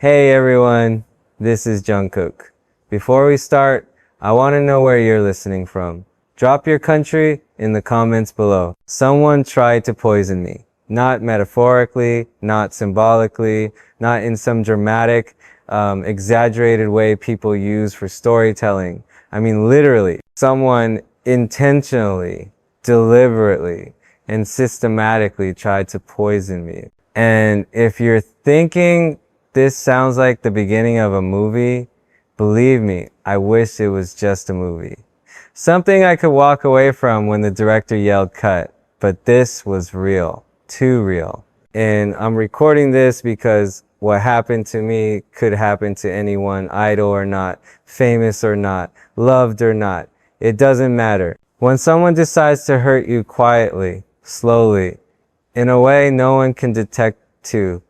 Hey everyone, this is Jungkook. Before we start, I want to know where you're listening from. Drop your country in the comments below. Someone tried to poison me. Not metaphorically, not symbolically, not in some dramatic, exaggerated way people use for storytelling. I mean literally, someone intentionally, deliberately, and systematically tried to poison me. And if you're thinking this sounds like the beginning of a movie, believe me, I wish it was just a movie. Something I could walk away from when the director yelled cut, but this was real, too real. And I'm recording this because what happened to me could happen to anyone, idol or not, famous or not, loved or not. It doesn't matter. When someone decides to hurt you quietly, slowly, in a way no one can detect too,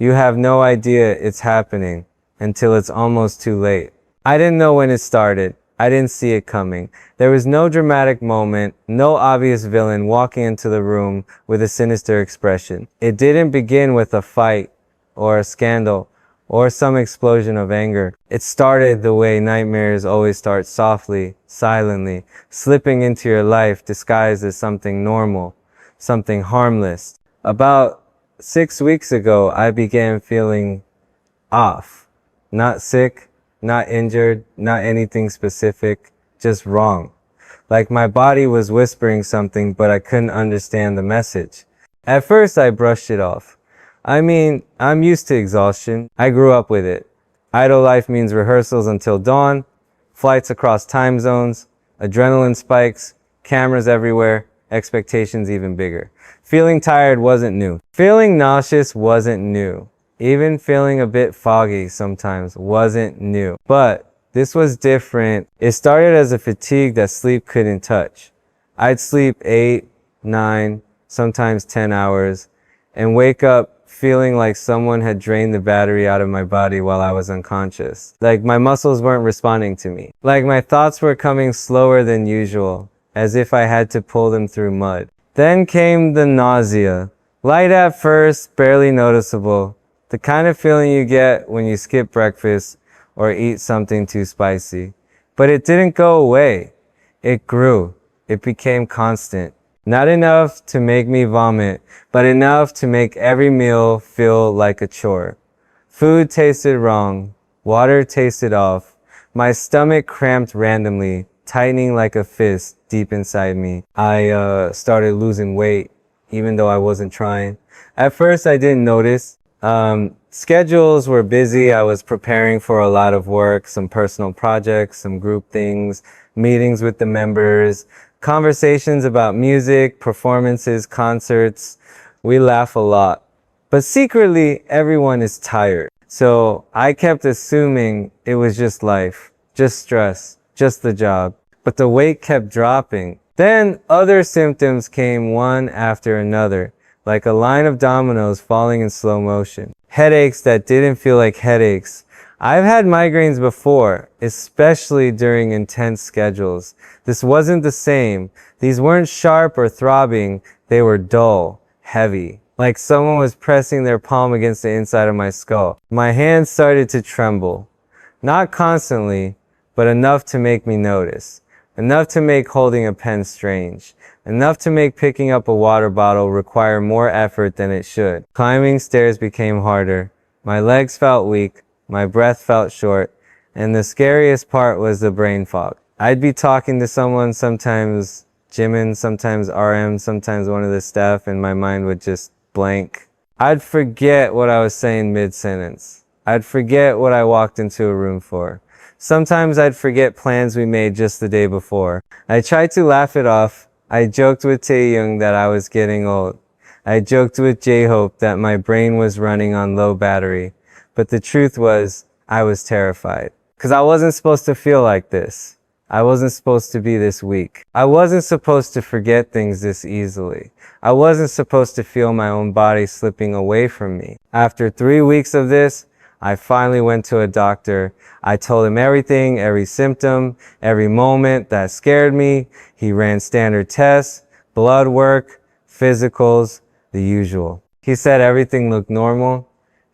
you have no idea it's happening until it's almost too late. I didn't know when it started. I didn't see it coming. There was no dramatic moment, no obvious villain walking into the room with a sinister expression. It didn't begin with a fight or a scandal or some explosion of anger. It started the way nightmares always start, softly, silently, slipping into your life disguised as something normal, something harmless. About 6 weeks ago, I began feeling off. Not sick, not injured, not anything specific, just wrong. Like my body was whispering something, but I couldn't understand the message. At first, I brushed it off. I mean, I'm used to exhaustion. I grew up with it. Idol life means rehearsals until dawn, flights across time zones, adrenaline spikes, cameras everywhere, expectations even bigger. Feeling tired wasn't new. Feeling nauseous wasn't new. Even feeling a bit foggy sometimes wasn't new. But this was different. It started as a fatigue that sleep couldn't touch. I'd sleep 8, 9, sometimes 10 hours and wake up feeling like someone had drained the battery out of my body while I was unconscious. Like my muscles weren't responding to me. Like my thoughts were coming slower than usual, as if I had to pull them through mud. Then came the nausea. Light at first, barely noticeable. The kind of feeling you get when you skip breakfast or eat something too spicy. But it didn't go away. It grew. It became constant. Not enough to make me vomit, but enough to make every meal feel like a chore. Food tasted wrong. Water tasted off. My stomach cramped randomly, tightening like a fist deep inside me. I started losing weight, even though I wasn't trying. At first, I didn't notice. Schedules were busy. I was preparing for a lot of work, some personal projects, some group things, meetings with the members, conversations about music, performances, concerts. We laugh a lot. But secretly, everyone is tired. So I kept assuming it was just life, just stress, just the job. But the weight kept dropping. Then other symptoms came one after another, like a line of dominoes falling in slow motion. Headaches that didn't feel like headaches. I've had migraines before, especially during intense schedules. This wasn't the same. These weren't sharp or throbbing. They were dull, heavy, like someone was pressing their palm against the inside of my skull. My hands started to tremble. Not constantly, but enough to make me notice. Enough to make holding a pen strange. Enough to make picking up a water bottle require more effort than it should. Climbing stairs became harder. My legs felt weak. My breath felt short. And the scariest part was the brain fog. I'd be talking to someone, sometimes Jimin, sometimes RM, sometimes one of the staff, and my mind would just blank. I'd forget what I was saying mid-sentence. I'd forget what I walked into a room for. Sometimes I'd forget plans we made just the day before. I tried to laugh it off. I joked with Taehyung that I was getting old. I joked with J-Hope that my brain was running on low battery. But the truth was, I was terrified. Because I wasn't supposed to feel like this. I wasn't supposed to be this weak. I wasn't supposed to forget things this easily. I wasn't supposed to feel my own body slipping away from me. After 3 weeks of this, I finally went to a doctor. I told him everything, every symptom, every moment that scared me. He ran standard tests, blood work, physicals, the usual. He said everything looked normal.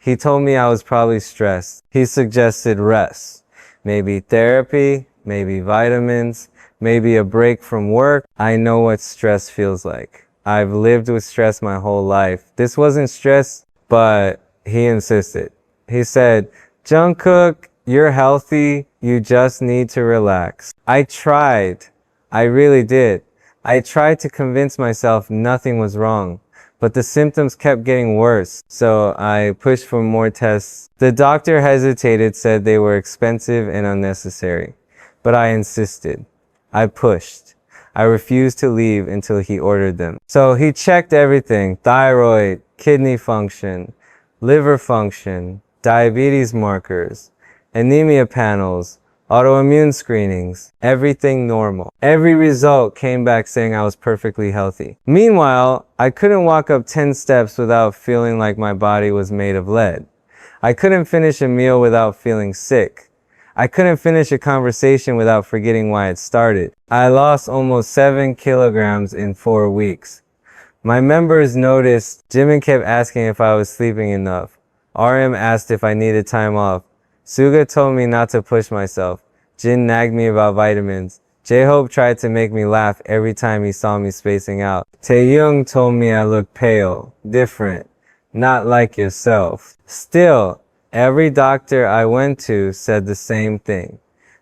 He told me I was probably stressed. He suggested rest. Maybe therapy, maybe vitamins, maybe a break from work. I know what stress feels like. I've lived with stress my whole life. This wasn't stress, but he insisted. He said, Jungkook, you're healthy. You just need to relax. I tried. I really did. I tried to convince myself nothing was wrong, but the symptoms kept getting worse, so I pushed for more tests. The doctor hesitated, said they were expensive and unnecessary, but I insisted. I pushed. I refused to leave until he ordered them. So he checked everything: thyroid, kidney function, liver function, diabetes markers, anemia panels, autoimmune screenings, everything normal. Every result came back saying I was perfectly healthy. Meanwhile, I couldn't walk up 10 steps without feeling like my body was made of lead. I couldn't finish a meal without feeling sick. I couldn't finish a conversation without forgetting why it started. I lost almost 7 kilograms in 4 weeks. My members noticed. Jimin kept asking if I was sleeping enough. RM asked if I needed time off. Suga told me not to push myself. Jin nagged me about vitamins. J-Hope tried to make me laugh every time he saw me spacing out. Taehyung told me I looked pale, different, not like yourself. Still, every doctor I went to said the same thing.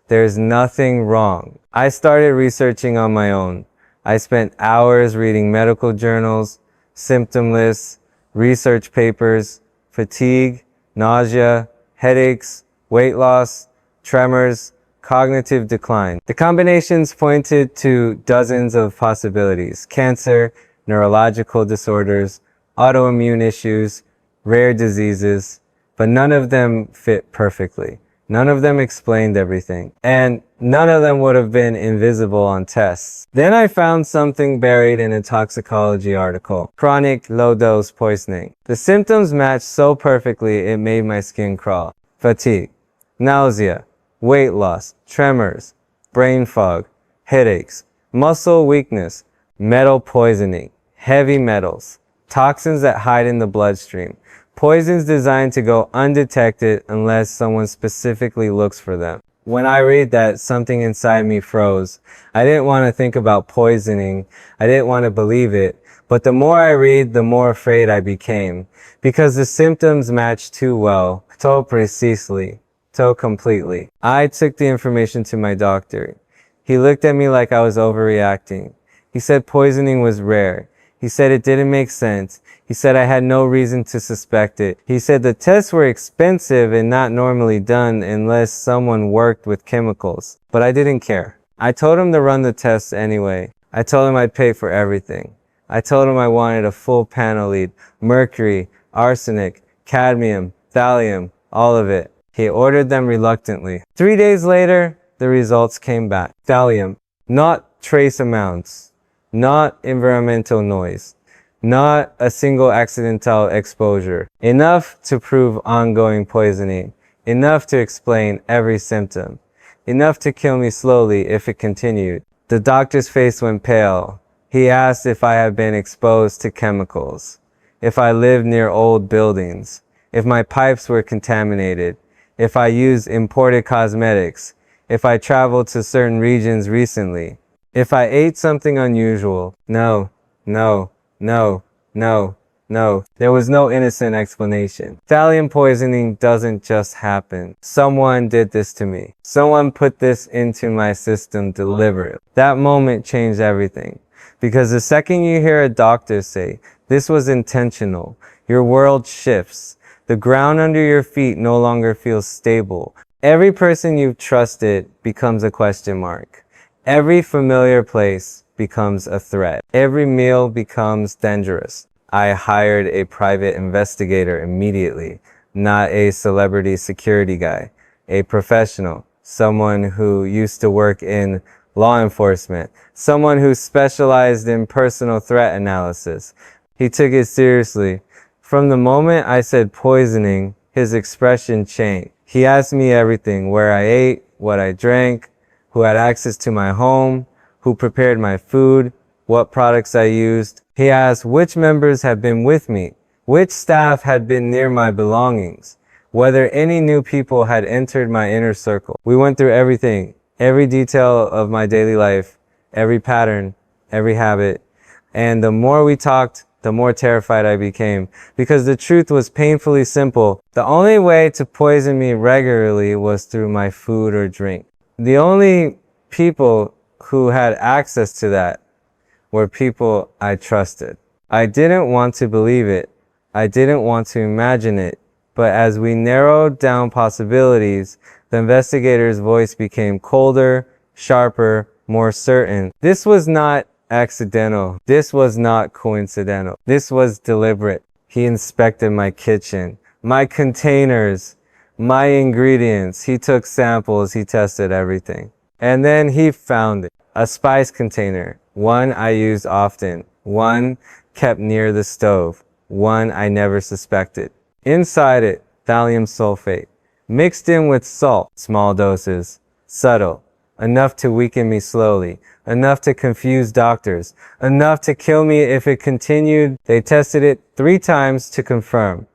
There's nothing wrong. I started researching on my own. I spent hours reading medical journals, symptom lists, research papers, fatigue, nausea, headaches, weight loss, tremors, cognitive decline. The combinations pointed to dozens of possibilities: cancer, neurological disorders, autoimmune issues, rare diseases, but none of them fit perfectly. None of them explained everything, and none of them would have been invisible on tests. Then I found something buried in a toxicology article: chronic low-dose poisoning. The symptoms matched so perfectly it made my skin crawl. Fatigue, nausea, weight loss, tremors, brain fog, headaches, muscle weakness, metal poisoning, heavy metals, toxins that hide in the bloodstream, poisons designed to go undetected unless someone specifically looks for them. When I read that, something inside me froze. I didn't want to think about poisoning. I didn't want to believe it. But the more I read, the more afraid I became, because the symptoms matched too well, so precisely, so completely. I took the information to my doctor. He looked at me like I was overreacting. He said poisoning was rare. He said it didn't make sense. He said I had no reason to suspect it. He said the tests were expensive and not normally done unless someone worked with chemicals. But I didn't care. I told him to run the tests anyway. I told him I'd pay for everything. I told him I wanted a full panel lead: mercury, arsenic, cadmium, thallium, all of it. He ordered them reluctantly. 3 days later, the results came back. Thallium, not trace amounts, not environmental noise, not a single accidental exposure. Enough to prove ongoing poisoning. Enough to explain every symptom. Enough to kill me slowly if it continued. The doctor's face went pale. He asked if I had been exposed to chemicals, if I lived near old buildings, if my pipes were contaminated, if I used imported cosmetics, if I traveled to certain regions recently, if I ate something unusual. No, no, no, no, no. There was no innocent explanation. Thallium poisoning doesn't just happen. Someone did this to me. Someone put this into my system deliberately. That moment changed everything. Because the second you hear a doctor say, this was intentional, your world shifts. The ground under your feet no longer feels stable. Every person you've trusted becomes a question mark. Every familiar place becomes a threat. Every meal becomes dangerous. I hired a private investigator immediately, not a celebrity security guy, a professional, someone who used to work in law enforcement, someone who specialized in personal threat analysis. He took it seriously. From the moment I said poisoning, his expression changed. He asked me everything: where I ate, what I drank, who had access to my home, who prepared my food, what products I used. He asked which members had been with me, which staff had been near my belongings, whether any new people had entered my inner circle. We went through everything, every detail of my daily life, every pattern, every habit. And the more we talked, the more terrified I became, because the truth was painfully simple. The only way to poison me regularly was through my food or drink. The only people who had access to that were people I trusted. I didn't want to believe it. I didn't want to imagine it. But as we narrowed down possibilities, the investigator's voice became colder, sharper, more certain. This was not accidental. This was not coincidental. This was deliberate. He inspected my kitchen, my containers, my ingredients. He took samples. He tested everything. And then he found it. A spice container. One I used often. One kept near the stove. One I never suspected. Inside it, thallium sulfate. Mixed in with salt. Small doses. Subtle. Enough to weaken me slowly. Enough to confuse doctors. Enough to kill me if it continued. They tested it 3 times to confirm.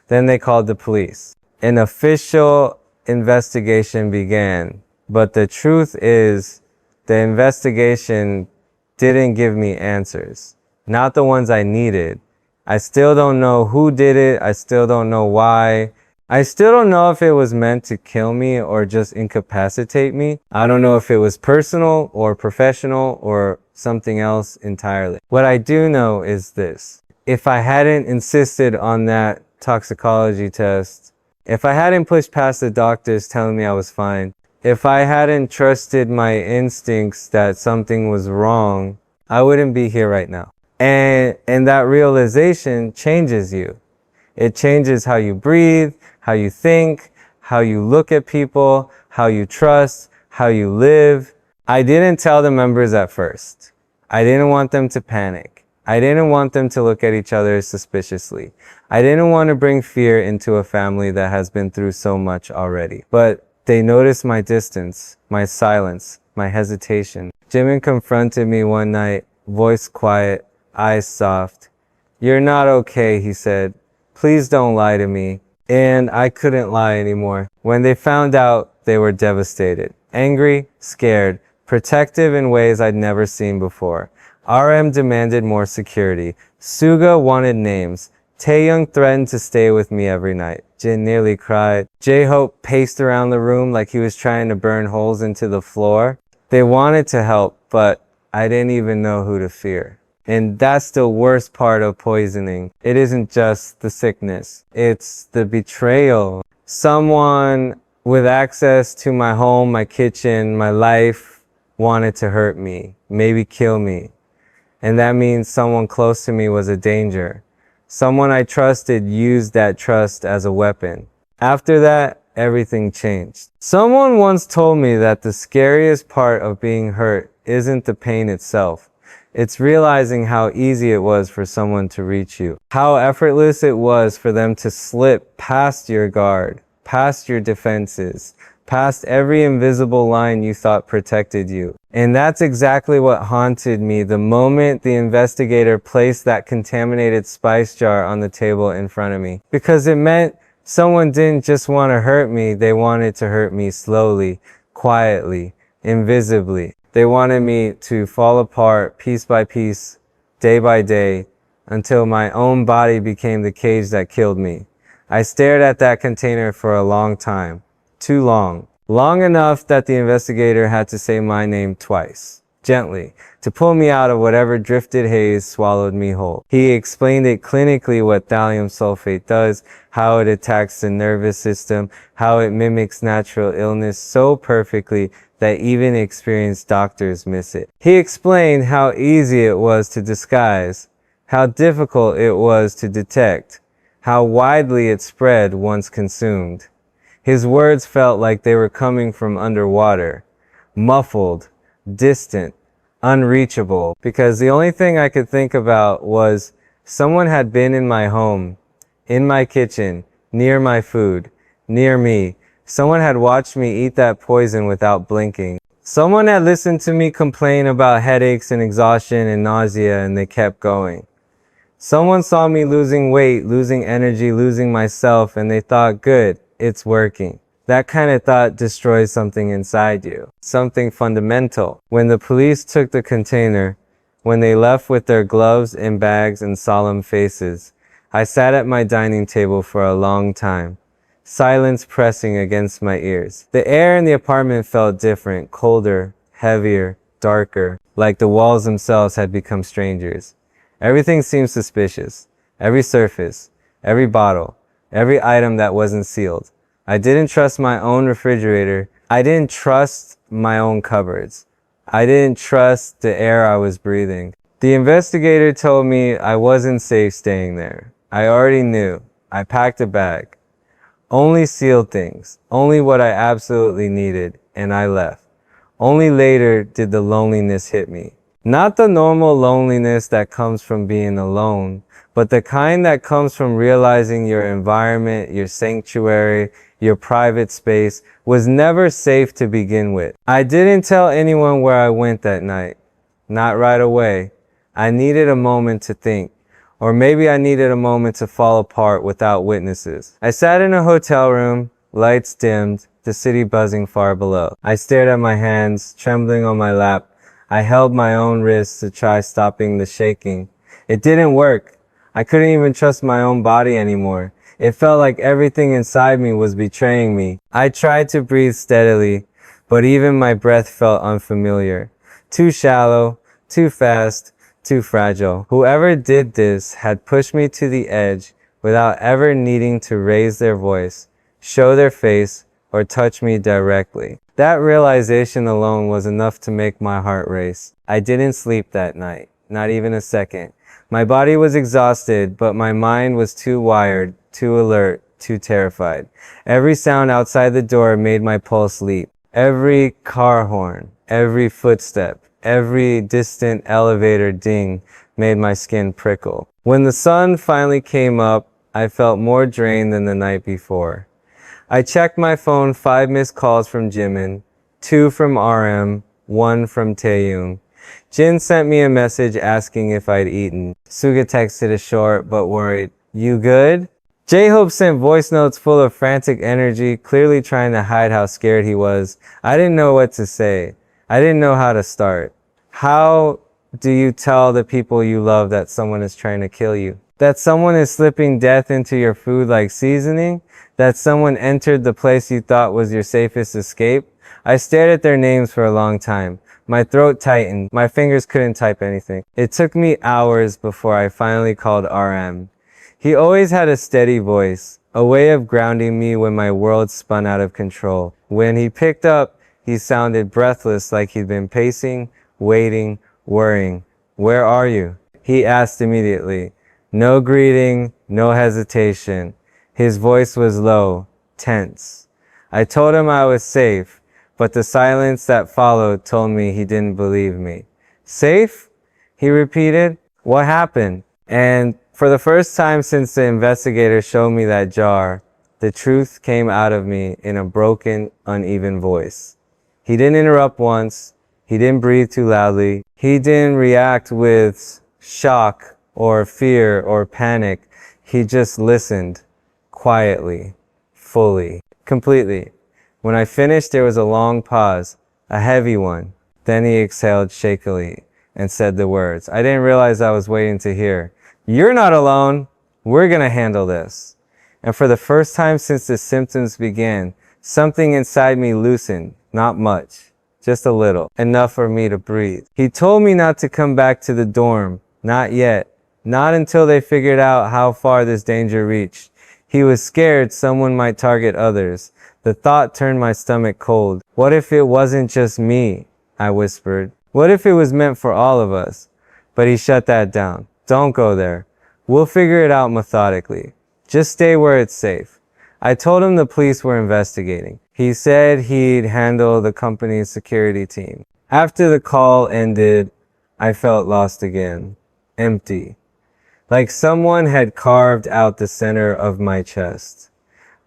Then they called the police. An official investigation began. But the truth is, the investigation didn't give me answers. Not the ones I needed. I still don't know who did it. I still don't know why. I still don't know if it was meant to kill me or just incapacitate me. I don't know if it was personal or professional or something else entirely. What I do know is this. If I hadn't insisted on that toxicology test, if I hadn't pushed past the doctors telling me I was fine, if I hadn't trusted my instincts that something was wrong, I wouldn't be here right now. And that realization changes you. It changes how you breathe, how you think, how you look at people, how you trust, how you live. I didn't tell the members at first. I didn't want them to panic. I didn't want them to look at each other suspiciously. I didn't want to bring fear into a family that has been through so much already. But they noticed my distance, my silence, my hesitation. Jimin confronted me one night, voice quiet, eyes soft. "You're not okay," he said. "Please don't lie to me." And I couldn't lie anymore. When they found out, they were devastated. Angry, scared, protective in ways I'd never seen before. RM demanded more security. Suga wanted names. Taehyung threatened to stay with me every night. Jin nearly cried. J-Hope paced around the room like he was trying to burn holes into the floor. They wanted to help, but I didn't even know who to fear. And that's the worst part of poisoning. It isn't just the sickness. It's the betrayal. Someone with access to my home, my kitchen, my life wanted to hurt me, maybe kill me. And that means someone close to me was a danger. Someone I trusted used that trust as a weapon. After that, everything changed. Someone once told me that the scariest part of being hurt isn't the pain itself. It's realizing how easy it was for someone to reach you. How effortless it was for them to slip past your guard, past your defenses, past every invisible line you thought protected you. And that's exactly what haunted me the moment the investigator placed that contaminated spice jar on the table in front of me. Because it meant someone didn't just want to hurt me, they wanted to hurt me slowly, quietly, invisibly. They wanted me to fall apart piece by piece, day by day, until my own body became the cage that killed me. I stared at that container for a long time. Too long. Long enough that the investigator had to say my name twice, gently, to pull me out of whatever drifted haze swallowed me whole. He explained it clinically what thallium sulfate does, how it attacks the nervous system, how it mimics natural illness so perfectly that even experienced doctors miss it. He explained how easy it was to disguise, how difficult it was to detect, how widely it spread once consumed. His words felt like they were coming from underwater, muffled, distant, unreachable, because the only thing I could think about was someone had been in my home, in my kitchen, near my food, near me. Someone had watched me eat that poison without blinking. Someone had listened to me complain about headaches and exhaustion and nausea, and they kept going. Someone saw me losing weight, losing energy, losing myself, and they thought, good, it's working. That kind of thought destroys something inside you, something fundamental. When the police took the container, when they left with their gloves and bags and solemn faces, I sat at my dining table for a long time, silence pressing against my ears. The air in the apartment felt different, colder, heavier, darker, like the walls themselves had become strangers. Everything seemed suspicious. Every surface, every bottle, every item that wasn't sealed. I didn't trust my own refrigerator. I didn't trust my own cupboards. I didn't trust the air I was breathing. The investigator told me I wasn't safe staying there. I already knew. I packed a bag. Only sealed things. Only what I absolutely needed. And I left. Only later did the loneliness hit me. Not the normal loneliness that comes from being alone, but the kind that comes from realizing your environment, your sanctuary, your private space was never safe to begin with. I didn't tell anyone where I went that night. Not right away. I needed a moment to think. Or maybe I needed a moment to fall apart without witnesses. I sat in a hotel room, lights dimmed, the city buzzing far below. I stared at my hands, trembling on my lap. I held my own wrists to try stopping the shaking. It didn't work. I couldn't even trust my own body anymore. It felt like everything inside me was betraying me. I tried to breathe steadily, but even my breath felt unfamiliar. Too shallow, too fast, too fragile. Whoever did this had pushed me to the edge without ever needing to raise their voice, show their face, or touch me directly. That realization alone was enough to make my heart race. I didn't sleep that night, not even a second. My body was exhausted, but my mind was too wired, too alert, too terrified. Every sound outside the door made my pulse leap. Every car horn, every footstep, every distant elevator ding made my skin prickle. When the sun finally came up, I felt more drained than the night before. I checked my phone, 5 missed calls from Jimin, 2 from RM, 1 from Taehyung. Jin sent me a message asking if I'd eaten. Suga texted a short but worried, "You good?" J-Hope sent voice notes full of frantic energy, clearly trying to hide how scared he was. I didn't know what to say. I didn't know how to start. How do you tell the people you love that someone is trying to kill you? That someone is slipping death into your food like seasoning? That someone entered the place you thought was your safest escape? I stared at their names for a long time. My throat tightened. My fingers couldn't type anything. It took me hours before I finally called RM. He always had a steady voice, a way of grounding me when my world spun out of control. When he picked up, he sounded breathless, like he'd been pacing, waiting, worrying. "Where are you?" he asked immediately. No greeting, no hesitation. His voice was low, tense. I told him I was safe, but the silence that followed told me he didn't believe me. "Safe?" he repeated. "What happened?" And for the first time since the investigator showed me that jar, the truth came out of me in a broken, uneven voice. He didn't interrupt once. He didn't breathe too loudly. He didn't react with shock or fear or panic. He just listened, quietly, fully, completely. When I finished, there was a long pause, a heavy one. Then he exhaled shakily and said the words I didn't realize I was waiting to hear. "You're not alone. We're gonna handle this." And for the first time since the symptoms began, something inside me loosened, not much, just a little, enough for me to breathe. He told me not to come back to the dorm, not yet, not until they figured out how far this danger reached. He was scared someone might target others. The thought turned my stomach cold. What if it wasn't just me? I whispered. What if it was meant for all of us? But he shut that down. Don't go there. We'll figure it out methodically. Just stay where it's safe. I told him the police were investigating. He said he'd handle the company's security team. After the call ended, I felt lost again. Empty. Like someone had carved out the center of my chest.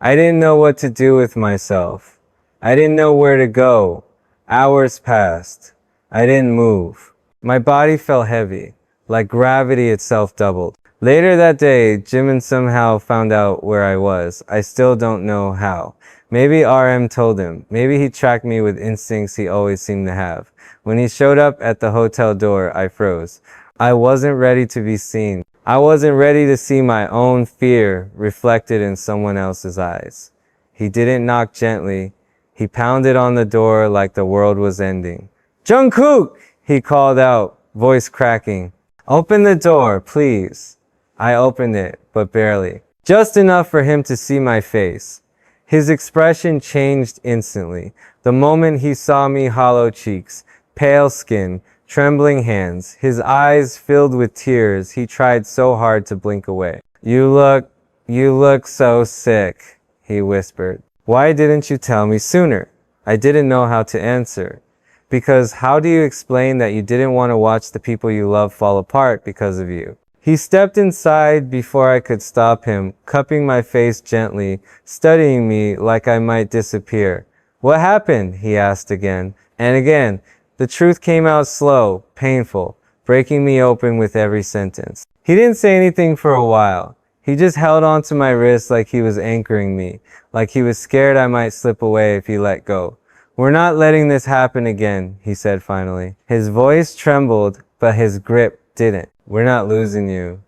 I didn't know what to do with myself. I didn't know where to go. Hours passed. I didn't move. My body felt heavy, like gravity itself doubled. Later that day, Jimin somehow found out where I was. I still don't know how. Maybe RM told him. Maybe he tracked me with instincts he always seemed to have. When he showed up at the hotel door, I froze. I wasn't ready to be seen. I wasn't ready to see my own fear reflected in someone else's eyes. He didn't knock gently. He pounded on the door like the world was ending. "Jungkook!" he called out, voice cracking. "Open the door, please." I opened it, but barely. Just enough for him to see my face. His expression changed instantly. The moment he saw me, hollow cheeks, pale skin, trembling hands, his eyes filled with tears, he tried so hard to blink away. You look so sick," he whispered. "Why didn't you tell me sooner?" I didn't know how to answer. Because how do you explain that you didn't want to watch the people you love fall apart because of you? He stepped inside before I could stop him, cupping my face gently, studying me like I might disappear. "What happened?" he asked again and again. The truth came out slow, painful, breaking me open with every sentence. He didn't say anything for a while. He just held onto my wrist like he was anchoring me, like he was scared I might slip away if he let go. "We're not letting this happen again," he said finally. His voice trembled, but his grip didn't. "We're not losing you."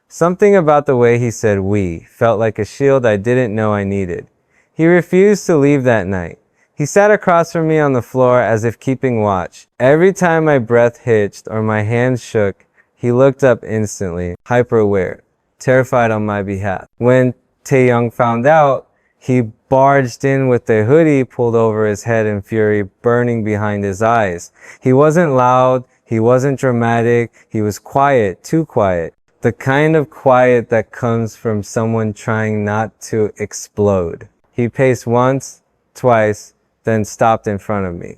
Something about the way he said "we" felt like a shield I didn't know I needed. He refused to leave that night. He sat across from me on the floor as if keeping watch. Every time my breath hitched or my hands shook, he looked up instantly, hyper-aware, terrified on my behalf. When Taehyung found out, he barged in with the hoodie pulled over his head in fury, burning behind his eyes. He wasn't loud, he wasn't dramatic, he was quiet, too quiet. The kind of quiet that comes from someone trying not to explode. He paced once, twice, then stopped in front of me.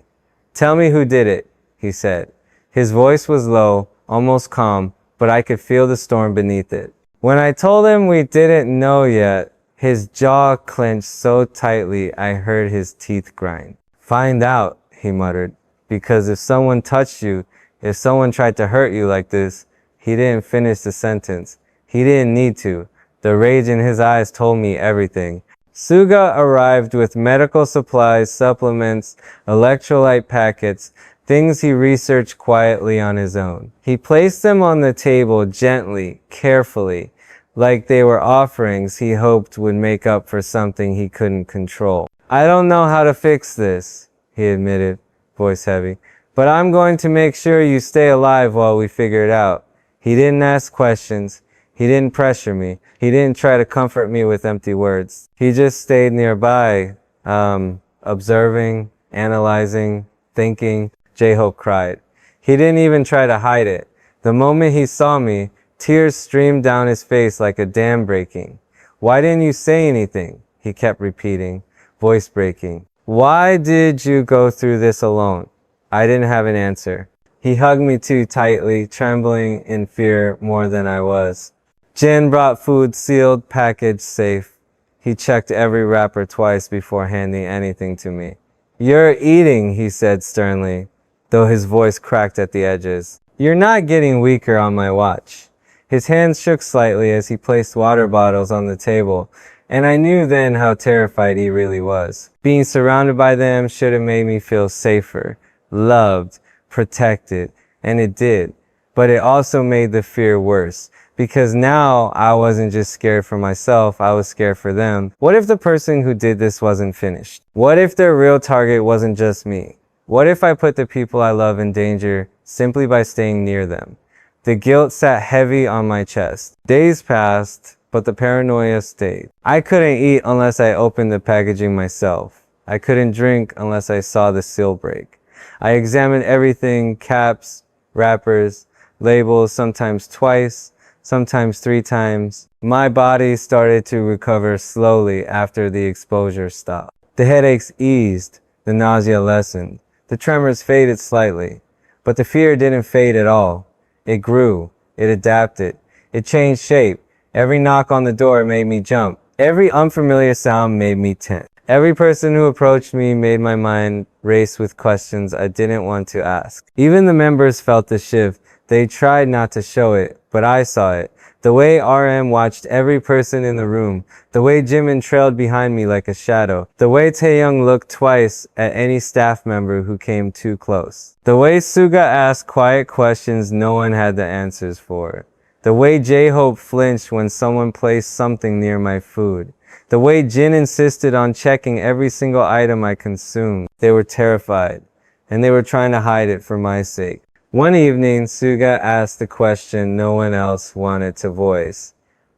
"Tell me who did it," he said. His voice was low, almost calm, but I could feel the storm beneath it. When I told him we didn't know yet, his jaw clenched so tightly I heard his teeth grind. "Find out," he muttered, "because if someone touched you, if someone tried to hurt you like this," he didn't finish the sentence. He didn't need to. The rage in his eyes told me everything. Suga arrived with medical supplies, supplements, electrolyte packets, things he researched quietly on his own. He placed them on the table gently, carefully, like they were offerings he hoped would make up for something he couldn't control. "I don't know how to fix this," he admitted, voice heavy, "but I'm going to make sure you stay alive while we figure it out." He didn't ask questions. He didn't pressure me. He didn't try to comfort me with empty words. He just stayed nearby, observing, analyzing, thinking. J-Hope cried. He didn't even try to hide it. The moment he saw me, tears streamed down his face like a dam breaking. "Why didn't you say anything?" he kept repeating, voice breaking. "Why did you go through this alone?" I didn't have an answer. He hugged me too tightly, trembling in fear more than I was. Jin brought food sealed, packaged, safe. He checked every wrapper twice before handing anything to me. "You're eating," he said sternly, though his voice cracked at the edges. "You're not getting weaker on my watch." His hands shook slightly as he placed water bottles on the table, and I knew then how terrified he really was. Being surrounded by them should have made me feel safer, loved, protected, and it did. But it also made the fear worse. Because now I wasn't just scared for myself, I was scared for them. What if the person who did this wasn't finished? What if their real target wasn't just me? What if I put the people I love in danger simply by staying near them? The guilt sat heavy on my chest. Days passed, but the paranoia stayed. I couldn't eat unless I opened the packaging myself. I couldn't drink unless I saw the seal break. I examined everything, caps, wrappers, labels, sometimes twice, sometimes 3 times. My body started to recover slowly after the exposure stopped. The headaches eased, the nausea lessened, the tremors faded slightly, but the fear didn't fade at all. It grew, it adapted, it changed shape. Every knock on the door made me jump. Every unfamiliar sound made me tense. Every person who approached me made my mind race with questions I didn't want to ask. Even the members felt the shift. They tried not to show it, but I saw it. The way RM watched every person in the room. The way Jimin trailed behind me like a shadow. The way Taehyung looked twice at any staff member who came too close. The way Suga asked quiet questions no one had the answers for. The way J-Hope flinched when someone placed something near my food. The way Jin insisted on checking every single item I consumed. They were terrified, and they were trying to hide it for my sake. One evening, Suga asked the question no one else wanted to voice.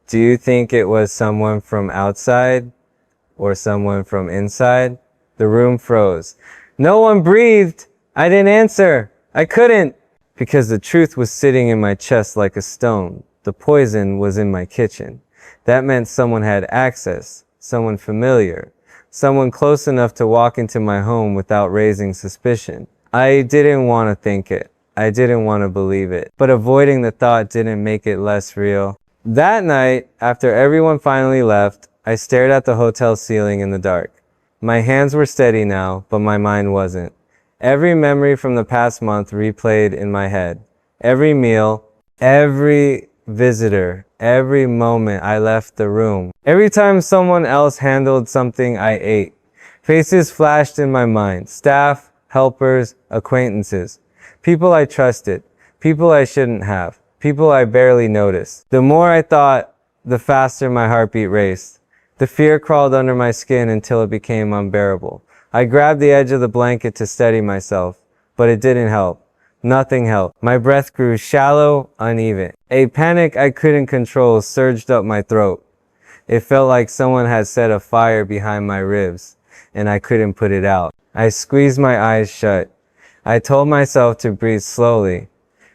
Do you think it was someone from outside or someone from inside? The room froze. No one breathed. I didn't answer. I couldn't. Because the truth was sitting in my chest like a stone. The poison was in my kitchen. That meant someone had access, someone familiar, someone close enough to walk into my home without raising suspicion. I didn't want to think it. I didn't want to believe it. But avoiding the thought didn't make it less real. That night, after everyone finally left, I stared at the hotel ceiling in the dark. My hands were steady now, but my mind wasn't. Every memory from the past month replayed in my head. Every meal, every visitor, every moment I left the room. Every time someone else handled something I ate. Faces flashed in my mind. Staff, helpers, acquaintances. People I trusted. People I shouldn't have. People I barely noticed. The more I thought, the faster my heartbeat raced. The fear crawled under my skin until it became unbearable. I grabbed the edge of the blanket to steady myself, but it didn't help. Nothing helped. My breath grew shallow, uneven. A panic I couldn't control surged up my throat. It felt like someone had set a fire behind my ribs, and I couldn't put it out. I squeezed my eyes shut. I told myself to breathe slowly,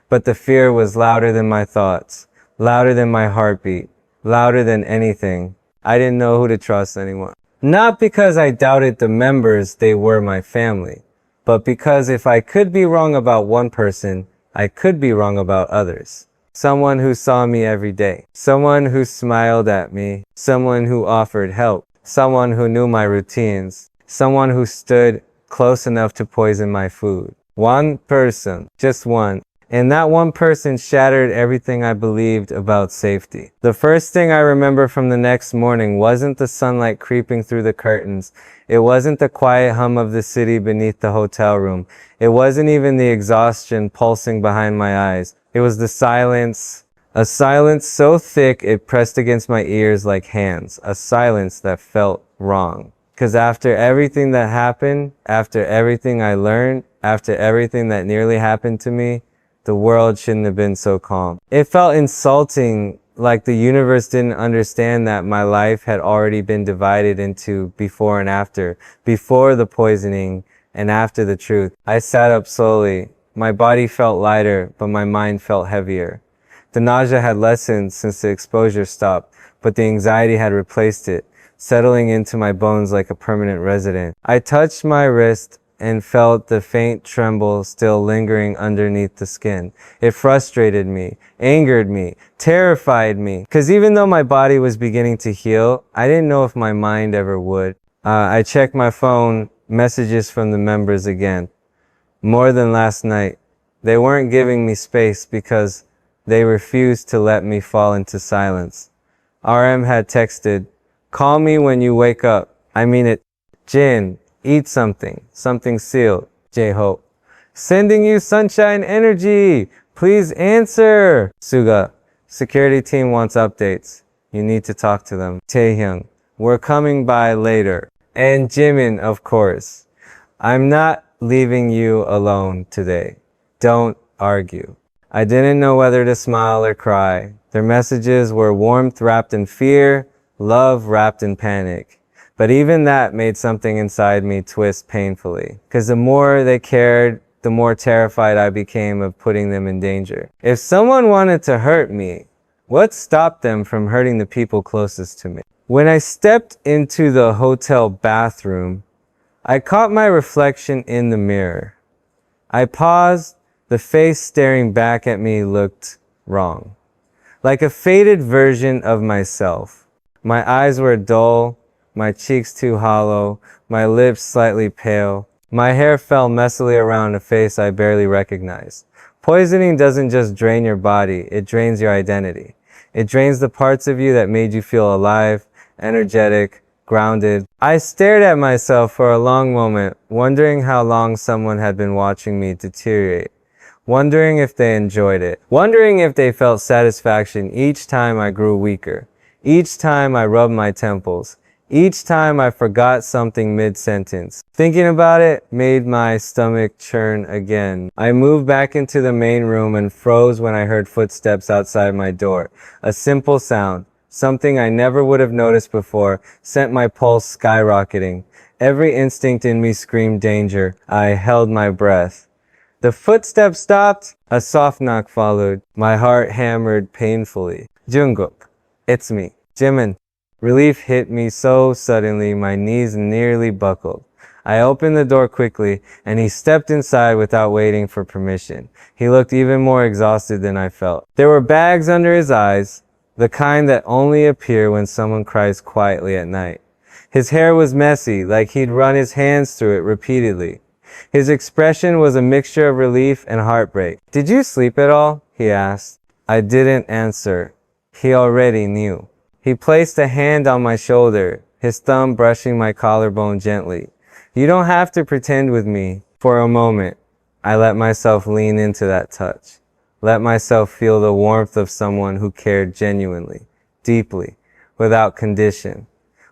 but the fear was louder than my thoughts, louder than my heartbeat, louder than anything. I didn't know who to trust anymore. Not because I doubted the members, they were my family, but because if I could be wrong about one person, I could be wrong about others. Someone who saw me every day, someone who smiled at me, someone who offered help, someone who knew my routines, someone who stood close enough to poison my food. One person, just one. And that one person shattered everything I believed about safety. The first thing I remember from the next morning wasn't the sunlight creeping through the curtains. It wasn't the quiet hum of the city beneath the hotel room. It wasn't even the exhaustion pulsing behind my eyes. It was the silence. A silence so thick it pressed against my ears like hands. A silence that felt wrong. Because after everything that happened, after everything I learned, after everything that nearly happened to me, the world shouldn't have been so calm. It felt insulting, like the universe didn't understand that my life had already been divided into before and after, before the poisoning and after the truth. I sat up slowly. My body felt lighter, but my mind felt heavier. The nausea had lessened since the exposure stopped, but the anxiety had replaced it, settling into my bones like a permanent resident. I touched my wrist and felt the faint tremble still lingering underneath the skin. It frustrated me, angered me, terrified me. Because even though my body was beginning to heal, I didn't know if my mind ever would. I checked my phone, messages from the members again. More than last night. They weren't giving me space because they refused to let me fall into silence. RM had texted, "Call me when you wake up. I mean it. Jin. Eat something. Something sealed. J-Hope. Sending you sunshine energy. Please answer." Suga. Security team wants updates. You need to talk to them. Taehyung. We're coming by later. And Jimin, of course. I'm not leaving you alone today. Don't argue. I didn't know whether to smile or cry. Their messages were warmth wrapped in fear, love wrapped in panic. But even that made something inside me twist painfully. Because the more they cared, the more terrified I became of putting them in danger. If someone wanted to hurt me, what stopped them from hurting the people closest to me? When I stepped into the hotel bathroom, I caught my reflection in the mirror. I paused. The face staring back at me looked wrong. Like a faded version of myself. My eyes were dull. My cheeks too hollow, my lips slightly pale. My hair fell messily around a face I barely recognized. Poisoning doesn't just drain your body, it drains your identity. It drains the parts of you that made you feel alive, energetic, grounded. I stared at myself for a long moment, wondering how long someone had been watching me deteriorate. Wondering if they enjoyed it. Wondering if they felt satisfaction each time I grew weaker. Each time I rubbed my temples. Each time I forgot something mid-sentence. Thinking about it made my stomach churn again. I moved back into the main room and froze when I heard footsteps outside my door. A simple sound, something I never would have noticed before, sent my pulse skyrocketing. Every instinct in me screamed danger. I held my breath. The footsteps stopped. A soft knock followed. My heart hammered painfully. Jungkook. It's me. Jimin. Relief hit me so suddenly my knees nearly buckled. I opened the door quickly, and he stepped inside without waiting for permission. He looked even more exhausted than I felt. There were bags under his eyes, the kind that only appear when someone cries quietly at night. His hair was messy, like he'd run his hands through it repeatedly. His expression was a mixture of relief and heartbreak. "Did you sleep at all?" he asked. I didn't answer. He already knew. He placed a hand on my shoulder, his thumb brushing my collarbone gently. "You don't have to pretend with me." For a moment, I let myself lean into that touch. Let myself feel the warmth of someone who cared genuinely, deeply, without condition.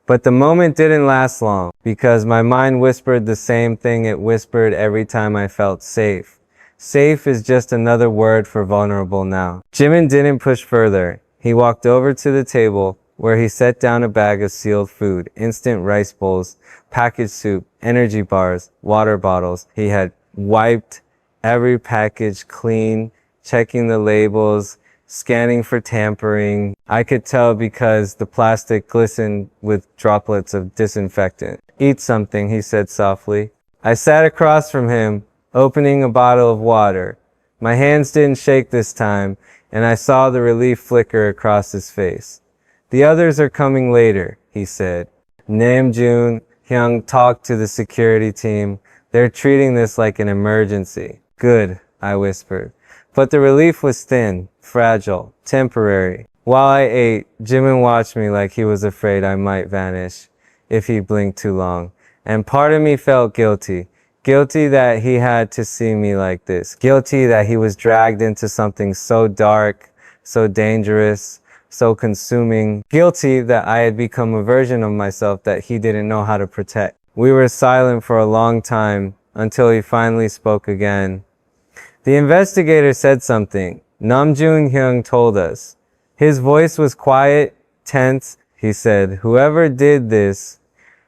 But the moment didn't last long, because my mind whispered the same thing it whispered every time I felt safe. Safe is just another word for vulnerable now. Jimin didn't push further. He walked over to the table, where he set down a bag of sealed food, instant rice bowls, packaged soup, energy bars, water bottles. He had wiped every package clean, checking the labels, scanning for tampering. I could tell because the plastic glistened with droplets of disinfectant. "Eat something," he said softly. I sat across from him, opening a bottle of water. My hands didn't shake this time, and I saw the relief flicker across his face. "The others are coming later," he said. Taehyung talked to the security team. "They're treating this like an emergency." "Good," I whispered. But the relief was thin, fragile, temporary. While I ate, Jimin watched me like he was afraid I might vanish if he blinked too long. And part of me felt guilty. Guilty that he had to see me like this. Guilty that he was dragged into something so dark, so dangerous, so consuming. Guilty that I had become a version of myself that he didn't know how to protect. We were silent for a long time until he finally spoke again. "The investigator said something," Jungkook told us. His voice was quiet, tense. He said, "Whoever did this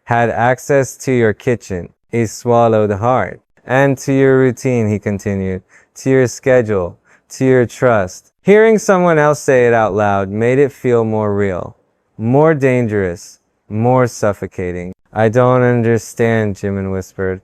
had access to your kitchen." He swallowed hard. "And to your routine," he continued, "to your schedule, to your trust." Hearing someone else say it out loud made it feel more real, more dangerous, more suffocating. "I don't understand," Jimin whispered.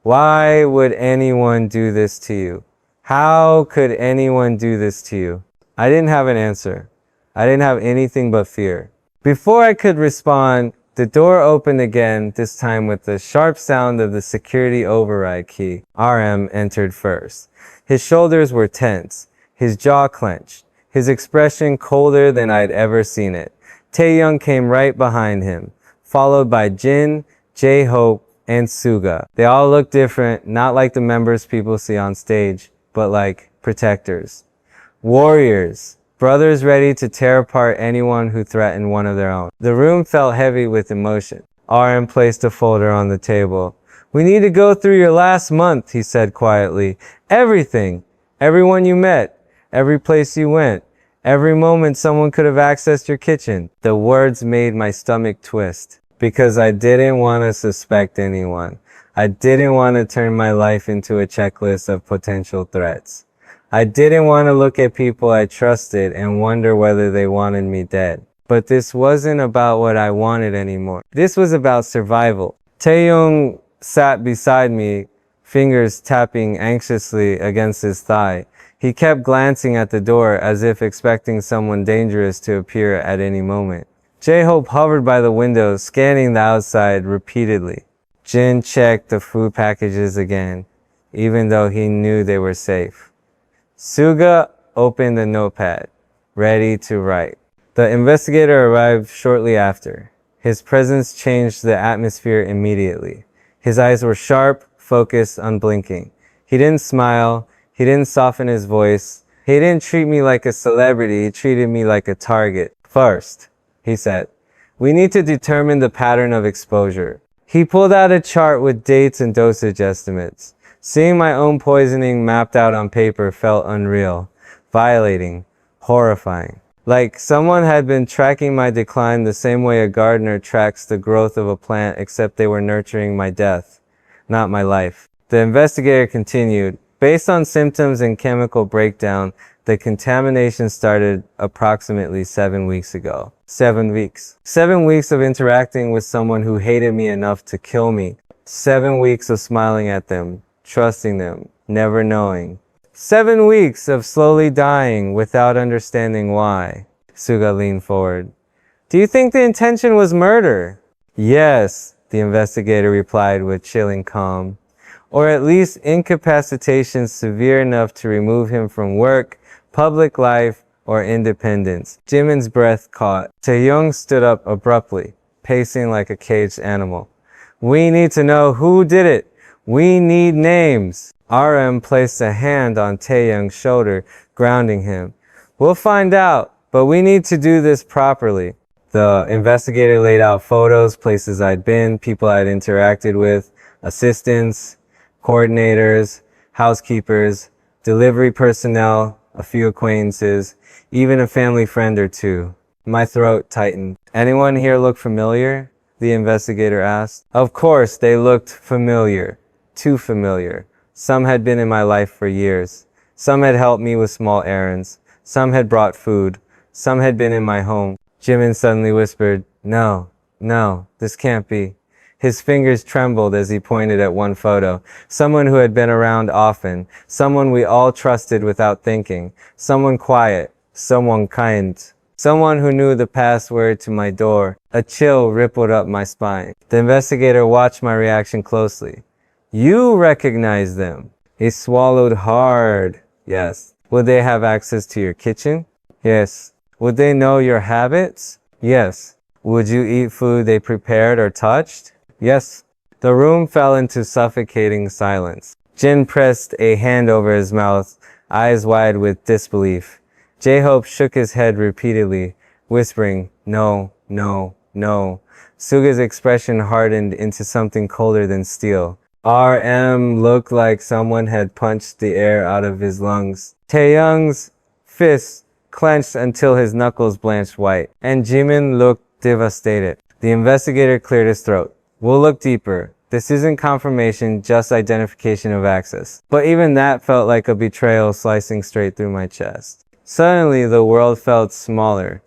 "Why would anyone do this to you? How could anyone do this to you?" I didn't have an answer. I didn't have anything but fear. Before I could respond, the door opened again, this time with the sharp sound of the security override key. RM entered first. His shoulders were tense, his jaw clenched, his expression colder than I'd ever seen it. Taehyung came right behind him, followed by Jin, J-Hope, and Suga. They all looked different, not like the members people see on stage, but like protectors. Warriors. Brothers ready to tear apart anyone who threatened one of their own. The room felt heavy with emotion. RM placed a folder on the table. "We need to go through your last month," he said quietly. "Everything. Everyone you met. Every place you went. Every moment someone could have accessed your kitchen." The words made my stomach twist. Because I didn't want to suspect anyone. I didn't want to turn my life into a checklist of potential threats. I didn't want to look at people I trusted and wonder whether they wanted me dead. But this wasn't about what I wanted anymore. This was about survival. Taehyung sat beside me, fingers tapping anxiously against his thigh. He kept glancing at the door as if expecting someone dangerous to appear at any moment. J-Hope hovered by the window, scanning the outside repeatedly. Jin checked the food packages again, even though he knew they were safe. Suga opened a notepad, ready to write. The investigator arrived shortly after. His presence changed the atmosphere immediately. His eyes were sharp, focused, unblinking. He didn't smile. He didn't soften his voice. He didn't treat me like a celebrity. He treated me like a target. First, he said, we need to determine the pattern of exposure. He pulled out a chart with dates and dosage estimates. Seeing my own poisoning mapped out on paper felt unreal, violating, horrifying. Like someone had been tracking my decline the same way a gardener tracks the growth of a plant, except they were nurturing my death, not my life. The investigator continued, based on symptoms and chemical breakdown, the contamination started approximately 7 weeks ago. 7 weeks. 7 weeks of interacting with someone who hated me enough to kill me. 7 weeks of smiling at them, trusting them, never knowing. 7 weeks of slowly dying without understanding why. Suga leaned forward. Do you think the intention was murder? Yes, the investigator replied with chilling calm. Or at least incapacitation severe enough to remove him from work, public life, or independence. Jimin's breath caught. Taehyung stood up abruptly, pacing like a caged animal. We need to know who did it. We need names. RM placed a hand on Taehyung's shoulder, grounding him. We'll find out, but we need to do this properly. The investigator laid out photos, places I'd been, people I'd interacted with, assistants, coordinators, housekeepers, delivery personnel, a few acquaintances, even a family friend or two. My throat tightened. Anyone here look familiar? The investigator asked. Of course, they looked familiar. Too familiar. Some had been in my life for years. Some had helped me with small errands. Some had brought food. Some had been in my home. Jimin suddenly whispered, No, this can't be. His fingers trembled as he pointed at one photo. Someone who had been around often. Someone we all trusted without thinking. Someone quiet. Someone kind. Someone who knew the password to my door. A chill rippled up my spine. The investigator watched my reaction closely. You recognize them. He swallowed hard. Yes. Would they have access to your kitchen? Yes. Would they know your habits? Yes. Would you eat food they prepared or touched? Yes. The room fell into suffocating silence. Jin pressed a hand over his mouth, eyes wide with disbelief. J-Hope shook his head repeatedly, whispering, No. Suga's expression hardened into something colder than steel. RM looked like someone had punched the air out of his lungs. Taehyung's fists clenched until his knuckles blanched white, and Jimin looked devastated. The investigator cleared his throat. We'll look deeper. This isn't confirmation, just identification of access. But even that felt like a betrayal slicing straight through my chest. Suddenly, the world felt smaller,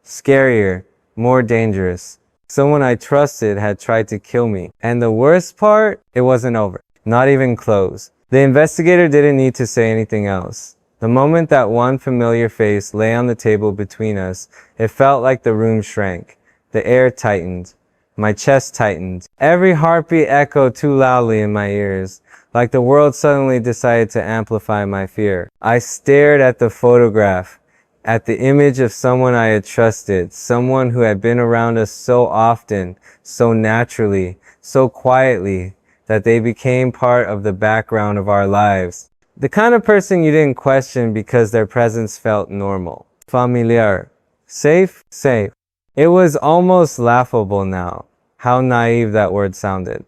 scarier, more dangerous. Someone I trusted had tried to kill me. And the worst part, it wasn't over. Not even close. The investigator didn't need to say anything else. The moment that one familiar face lay on the table between us, it felt like the room shrank. The air tightened. My chest tightened. Every heartbeat echoed too loudly in my ears, like the world suddenly decided to amplify my fear. I stared at the photograph, at the image of someone I had trusted, someone who had been around us so often, so naturally, so quietly, that they became part of the background of our lives. The kind of person you didn't question because their presence felt normal. Familiar. Safe? Safe. It was almost laughable now, how naive that word sounded.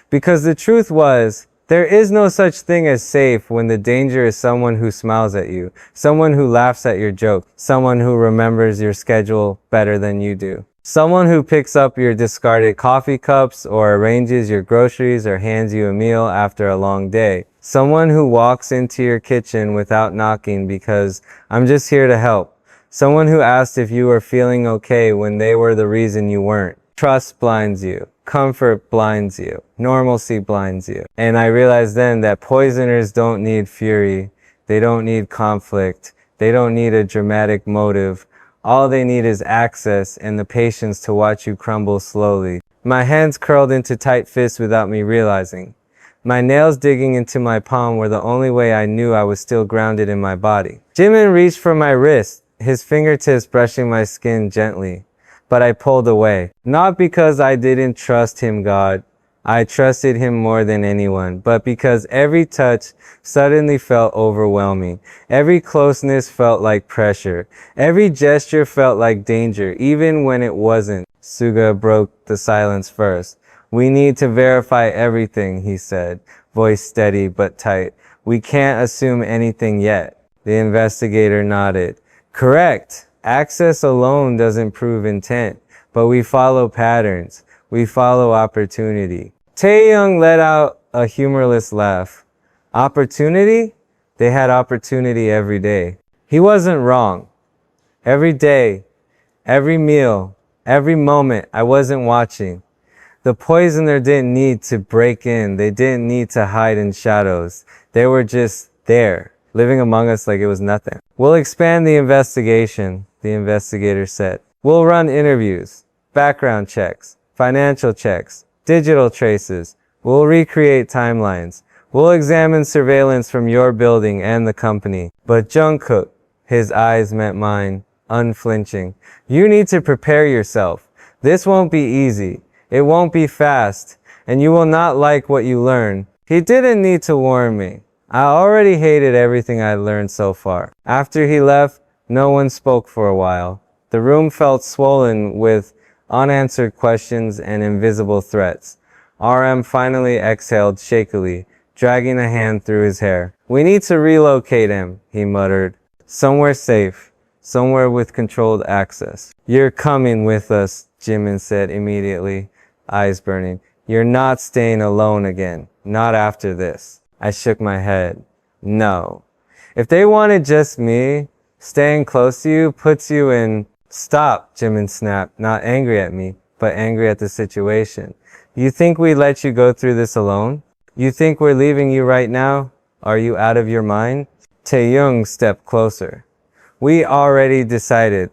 Because the truth was, there is no such thing as safe when the danger is someone who smiles at you, someone who laughs at your joke, someone who remembers your schedule better than you do, someone who picks up your discarded coffee cups or arranges your groceries or hands you a meal after a long day, someone who walks into your kitchen without knocking because I'm just here to help. Someone who asked if you were feeling okay when they were the reason you weren't. Trust blinds you. Comfort blinds you. Normalcy blinds you. And I realized then that poisoners don't need fury. They don't need conflict. They don't need a dramatic motive. All they need is access and the patience to watch you crumble slowly. My hands curled into tight fists without me realizing. My nails digging into my palm were the only way I knew I was still grounded in my body. Jimin reached for my wrist, his fingertips brushing my skin gently. But I pulled away. Not because I didn't trust him, God. I trusted him more than anyone, but because every touch suddenly felt overwhelming. Every closeness felt like pressure. Every gesture felt like danger, even when it wasn't. Suga broke the silence first. We need to verify everything, he said, voice steady but tight. We can't assume anything yet. The investigator nodded. Correct. Access alone doesn't prove intent, but we follow patterns. We follow opportunity. Taehyung let out a humorless laugh. Opportunity? They had opportunity every day. He wasn't wrong. Every day, every meal, every moment, I wasn't watching. The poisoner didn't need to break in. They didn't need to hide in shadows. They were just there, living among us like it was nothing. We'll expand the investigation, the investigator said. We'll run interviews, background checks, financial checks, digital traces. We'll recreate timelines. We'll examine surveillance from your building and the company. But Jungkook, his eyes met mine, unflinching. You need to prepare yourself. This won't be easy. It won't be fast. And you will not like what you learn. He didn't need to warn me. I already hated everything I'd learned so far. After he left, no one spoke for a while. The room felt swollen with unanswered questions and invisible threats. RM finally exhaled shakily, dragging a hand through his hair. We need to relocate him, he muttered. Somewhere safe. Somewhere with controlled access. You're coming with us, Jimin said immediately, eyes burning. You're not staying alone again. Not after this. I shook my head. No. If they wanted just me, staying close to you puts you in... Stop, Jimin snapped, not angry at me, but angry at the situation. You think we let you go through this alone? You think we're leaving you right now? Are you out of your mind? Taehyung stepped closer. We already decided.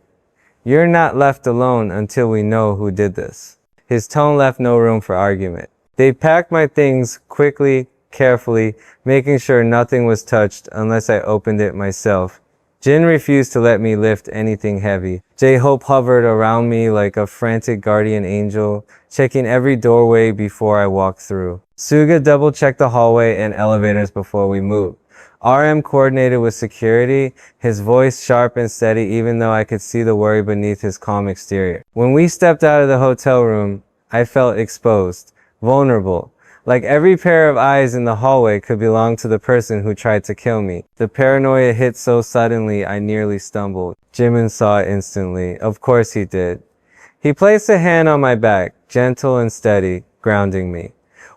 You're not left alone until we know who did this. His tone left no room for argument. They packed my things quickly, carefully, making sure nothing was touched unless I opened it myself. Jin refused to let me lift anything heavy. J-Hope hovered around me like a frantic guardian angel, checking every doorway before I walked through. Suga double-checked the hallway and elevators before we moved. RM coordinated with security, his voice sharp and steady even though I could see the worry beneath his calm exterior. When we stepped out of the hotel room, I felt exposed, vulnerable. Like every pair of eyes in the hallway could belong to the person who tried to kill me. The paranoia hit so suddenly I nearly stumbled. Jimin saw it instantly. Of course he did. He placed a hand on my back, gentle and steady, grounding me.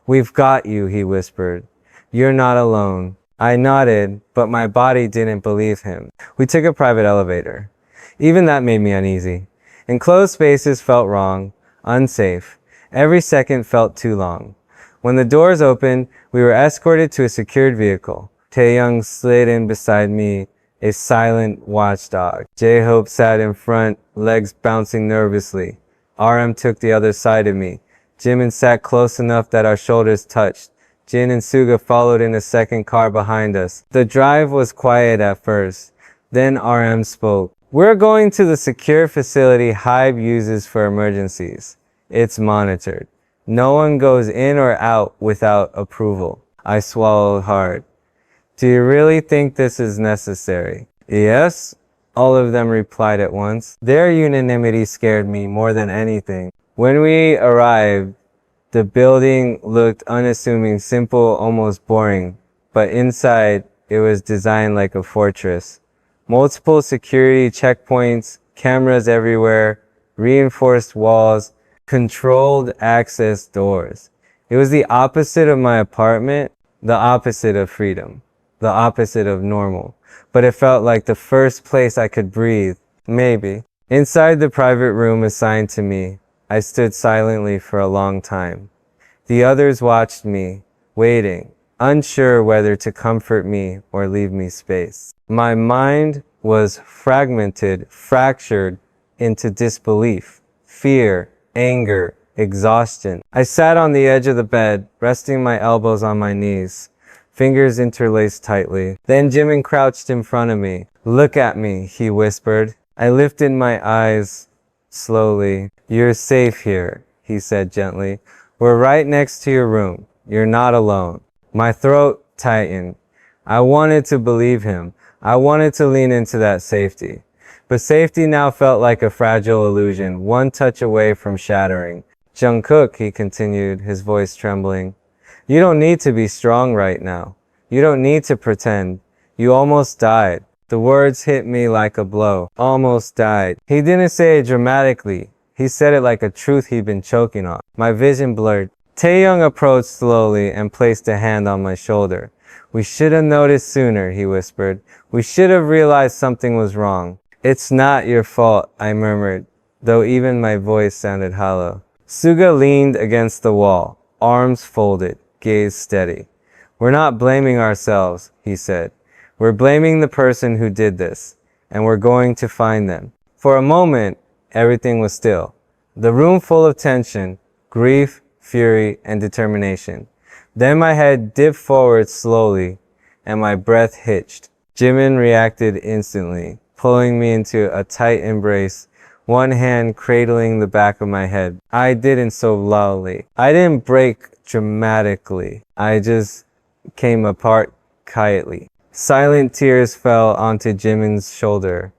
We've got you, he whispered. You're not alone. I nodded, but my body didn't believe him. We took a private elevator. Even that made me uneasy. Enclosed spaces felt wrong, unsafe. Every second felt too long. When the doors opened, we were escorted to a secured vehicle. Taehyung slid in beside me, a silent watchdog. J-Hope sat in front, legs bouncing nervously. RM took the other side of me. Jimin sat close enough that our shoulders touched. Jin and Suga followed in a second car behind us. The drive was quiet at first. Then RM spoke. We're going to the secure facility Hybe uses for emergencies. It's monitored. No one goes in or out without approval. I swallowed hard. Do you really think this is necessary? Yes, all of them replied at once. Their unanimity scared me more than anything. When we arrived, the building looked unassuming, simple, almost boring. But inside, it was designed like a fortress. Multiple security checkpoints, cameras everywhere, reinforced walls, controlled access doors. It was the opposite of my apartment, the opposite of freedom, the opposite of normal. But it felt like the first place I could breathe, maybe. Inside the private room assigned to me, I stood silently for a long time. The others watched me, waiting, unsure whether to comfort me or leave me space. My mind was fragmented, fractured into disbelief, fear, anger, exhaustion. I sat on the edge of the bed, resting my elbows on my knees. fingers interlaced tightly. Then Jimin crouched in front of me. "Look at me," he whispered. I lifted my eyes slowly. "You're safe here," he said gently. "We're right next to your room. You're not alone." My throat tightened. I wanted to believe him. I wanted to lean into that safety. But safety now felt like a fragile illusion, one touch away from shattering. "Jungkook," he continued, his voice trembling. "You don't need to be strong right now. You don't need to pretend. You almost died." The words hit me like a blow. Almost died. He didn't say it dramatically. He said it like a truth he'd been choking on. My vision blurred. Taehyung approached slowly and placed a hand on my shoulder. "We should have noticed sooner," he whispered. "We should have realized something was wrong." "It's not your fault," I murmured, though even my voice sounded hollow. Suga leaned against the wall, arms folded, gaze steady. "We're not blaming ourselves," he said. "We're blaming the person who did this, and we're going to find them." For a moment, everything was still. The room full of tension, grief, fury, and determination. Then my head dipped forward slowly, and my breath hitched. Jimin reacted instantly, pulling me into a tight embrace, one hand cradling the back of my head. I didn't so loudly. I didn't break dramatically. I just came apart quietly. Silent tears fell onto Jimin's shoulder.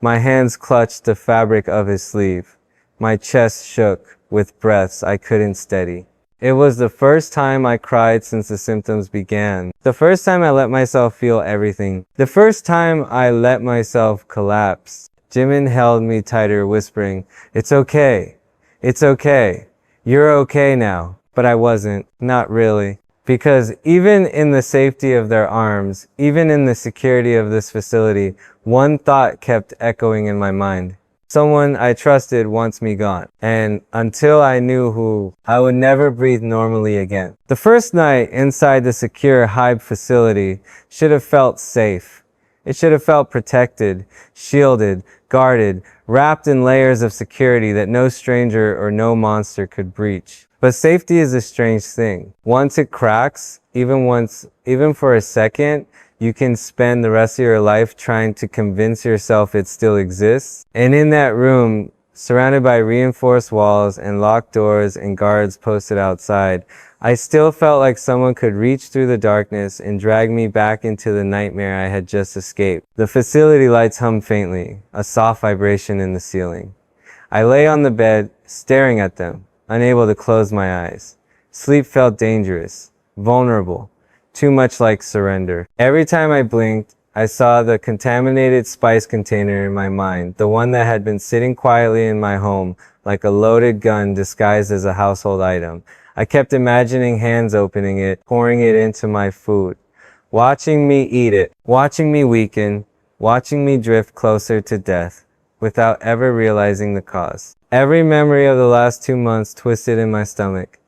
My hands clutched the fabric of his sleeve. My chest shook with breaths I couldn't steady. It was the first time I cried since the symptoms began. The first time I let myself feel everything. The first time I let myself collapse. Jimin held me tighter, whispering, "It's okay. It's okay. You're okay now." But I wasn't. Not really. Because even in the safety of their arms, even in the security of this facility, one thought kept echoing in my mind. Someone I trusted wants me gone. And until I knew who, I would never breathe normally again. The first night inside the secure Hybe facility should have felt safe. It should have felt protected, shielded, guarded, wrapped in layers of security that no stranger or no monster could breach. But safety is a strange thing. Once it cracks, even for a second, you can spend the rest of your life trying to convince yourself it still exists. And in that room, surrounded by reinforced walls and locked doors and guards posted outside, I still felt like someone could reach through the darkness and drag me back into the nightmare I had just escaped. The facility lights hummed faintly, a soft vibration in the ceiling. I lay on the bed, staring at them, unable to close my eyes. Sleep felt dangerous, vulnerable, too much like surrender. Every time I blinked, I saw the contaminated spice container in my mind, the one that had been sitting quietly in my home, like a loaded gun disguised as a household item. I kept imagining hands opening it, pouring it into my food, watching me eat it, watching me weaken, watching me drift closer to death, without ever realizing the cause. Every memory of the last 2 months twisted in my stomach.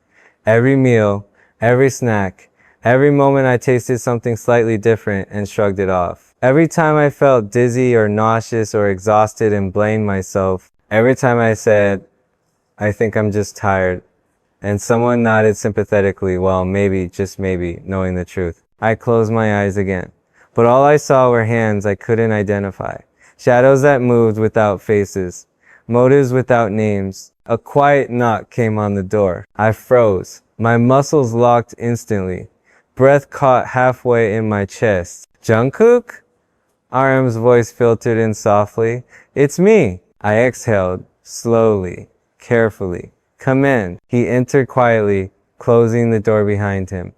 Every meal, every snack, every moment I tasted something slightly different and shrugged it off. Every time I felt dizzy or nauseous or exhausted and blamed myself. Every time I said, "I think I'm just tired," and someone nodded sympathetically, while maybe, just maybe, knowing the truth. I closed my eyes again. But all I saw were hands I couldn't identify. Shadows that moved without faces. Motives without names. A quiet knock came on the door. I froze. My muscles locked instantly. Breath caught halfway in my chest. "Jungkook?" RM's voice filtered in softly. "It's me." I exhaled, slowly, carefully. "Come in." He entered quietly, closing the door behind him.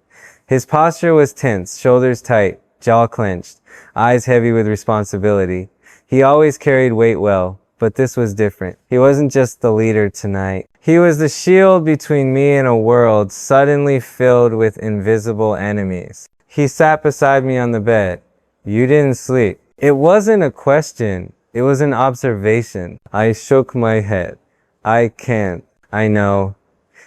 His posture was tense, shoulders tight, jaw clenched, eyes heavy with responsibility. He always carried weight well, but this was different. He wasn't just the leader tonight. He was the shield between me and a world suddenly filled with invisible enemies. He sat beside me on the bed. "You didn't sleep." It wasn't a question. It was an observation. I shook my head. "I can't. I know."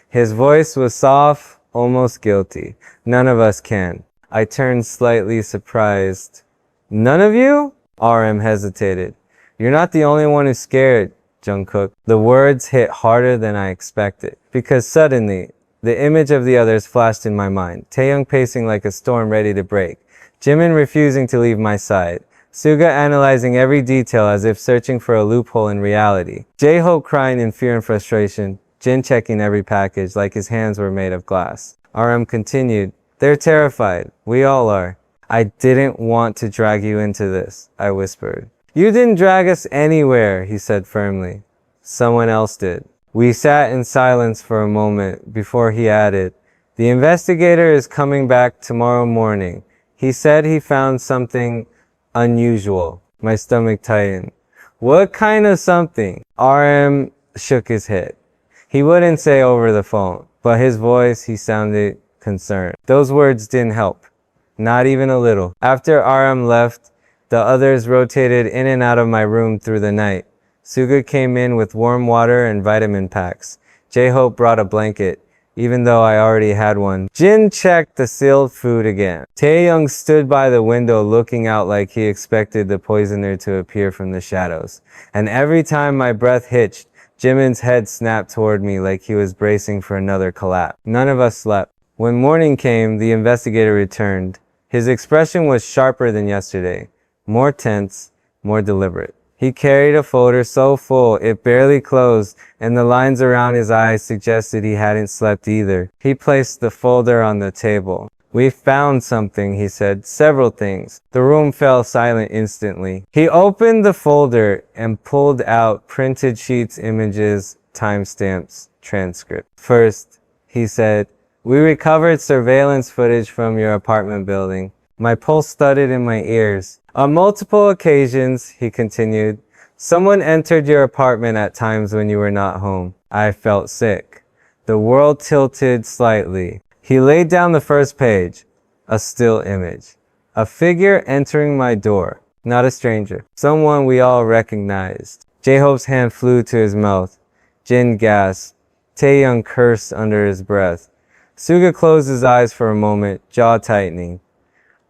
His voice was soft, almost guilty. "None of us can." I turned slightly surprised. "None of you?" RM hesitated. "You're not the only one who's scared, Jungkook." The words hit harder than I expected, because suddenly, The image of the others flashed in my mind. Taehyung pacing like a storm ready to break. Jimin refusing to leave my side. Suga analyzing every detail as if searching for a loophole in reality. J-Hope crying in fear and frustration. Jin checking every package like his hands were made of glass. RM continued, "They're terrified. We all are." "I didn't want to drag you into this," I whispered. "You didn't drag us anywhere," he said firmly. "Someone else did." We sat in silence for a moment before he added, "The investigator is coming back tomorrow morning. He said he found something unusual." My stomach tightened. "What kind of something?" RM shook his head. He wouldn't say over the phone, but his voice, he sounded concerned. Those words didn't help. Not even a little. After RM left, the others rotated in and out of my room through the night. Suga came in with warm water and vitamin packs. J-Hope brought a blanket, even though I already had one. Jin checked the sealed food again. Taehyung stood by the window looking out like he expected the poisoner to appear from the shadows. And every time my breath hitched, Jimin's head snapped toward me like he was bracing for another collapse. None of us slept. When morning came, the investigator returned. His expression was sharper than yesterday, more tense, more deliberate. He carried a folder so full it barely closed, and the lines around his eyes suggested he hadn't slept either. He placed the folder on the table. "We found something," he said. "Several things." The room fell silent instantly. He opened the folder and pulled out printed sheets, images, timestamps, transcript. "First," he said, "we recovered surveillance footage from your apartment building." My pulse thudded in my ears. "On multiple occasions," he continued, "someone entered your apartment at times when you were not home." I felt sick. The world tilted slightly. He laid down the first page. A still image. A figure entering my door. Not a stranger. Someone we all recognized. J-Hope's hand flew to his mouth. Jin gasped. Taehyung cursed under his breath. Suga closed his eyes for a moment, jaw tightening.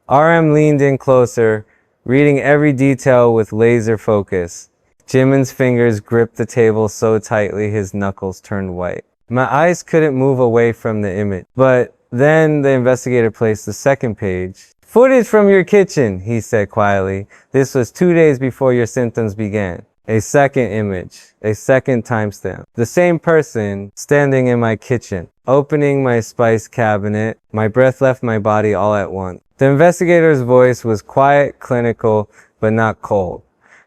RM leaned in closer, reading every detail with laser focus. Jimin's fingers gripped the table so tightly his knuckles turned white. My eyes couldn't move away from the image. But then the investigator placed the second page. "Footage from your kitchen," he said quietly. "This was 2 days before your symptoms began." A second image, a second timestamp. The same person standing in my kitchen, opening my spice cabinet. My breath left my body all at once. The investigator's voice was quiet, clinical, but not cold.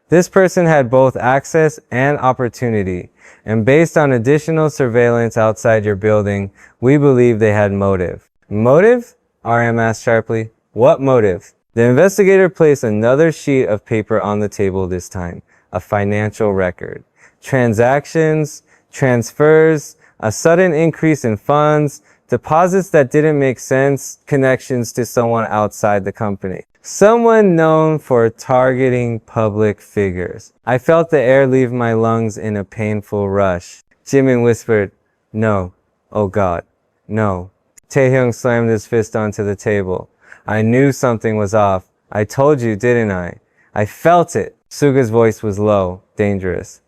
This person had both access and opportunity, and based on additional surveillance outside your building, we believe they had motive. "Motive?" RM asked sharply. "What motive?" The investigator placed another sheet of paper on the table this time. A financial record. Transactions, transfers, a sudden increase in funds, deposits that didn't make sense, connections to someone outside the company. Someone known for targeting public figures. I felt the air leave my lungs in a painful rush. Jimin whispered, "No. Oh God. No." Taehyung slammed his fist onto the table. "I knew something was off. I told you, didn't I? I felt it." Suga's voice was low, dangerous.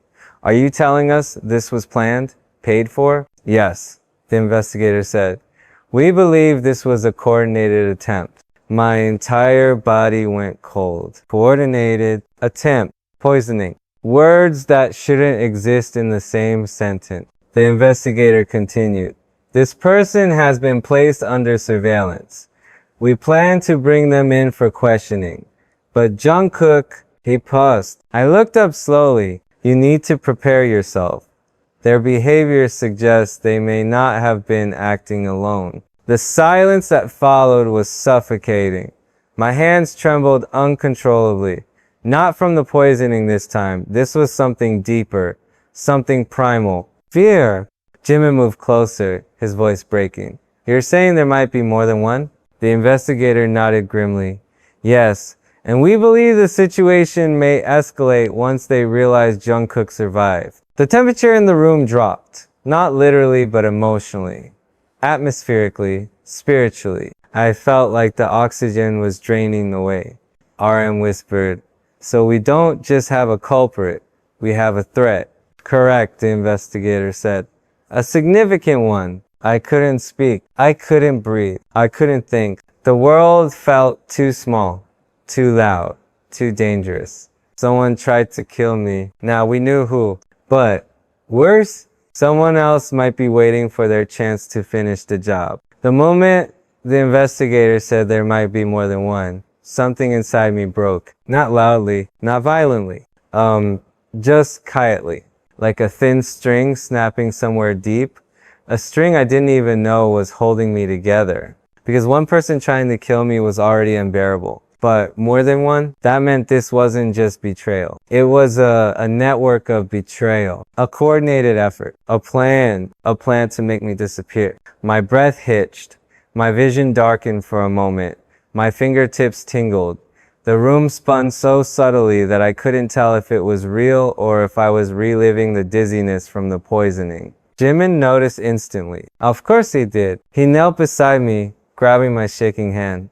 "Are you telling us this was planned? Paid for?" "Yes," the investigator said. "We believe this was a coordinated attempt." My entire body went cold. Coordinated attempt. Poisoning. Words that shouldn't exist in the same sentence. The investigator continued. "This person has been placed under surveillance. We plan to bring them in for questioning. But Jungkook," he paused. I looked up slowly. "You need to prepare yourself. Their behavior suggests they may not have been acting alone." The silence that followed was suffocating. My hands trembled uncontrollably. Not from the poisoning this time. This was something deeper, something primal. Fear. Jimin moved closer, his voice breaking. "You're saying there might be more than one?" The investigator nodded grimly. "Yes, and we believe the situation may escalate once they realize Jungkook survived." The temperature in the room dropped. Not literally, but emotionally. Atmospherically, spiritually. I felt like the oxygen was draining away. RM whispered, "So we don't just have a culprit, we have a threat." "Correct," the investigator said. "A significant one." I couldn't speak. I couldn't breathe. I couldn't think. The world felt too small, too loud, too dangerous. Someone tried to kill me. Now we knew who. But worse, someone else might be waiting for their chance to finish the job. The moment the investigator said there might be more than one, something inside me broke. Not loudly, not violently. Just quietly. Like a thin string snapping somewhere deep. A string I didn't even know was holding me together. Because one person trying to kill me was already unbearable. But more than one, that meant this wasn't just betrayal. It was a network of betrayal. A coordinated effort. A plan to make me disappear. My breath hitched. My vision darkened for a moment. My fingertips tingled. The room spun so subtly that I couldn't tell if it was real or if I was reliving the dizziness from the poisoning. Jimin noticed instantly. Of course he did. He knelt beside me, grabbing my shaking hand.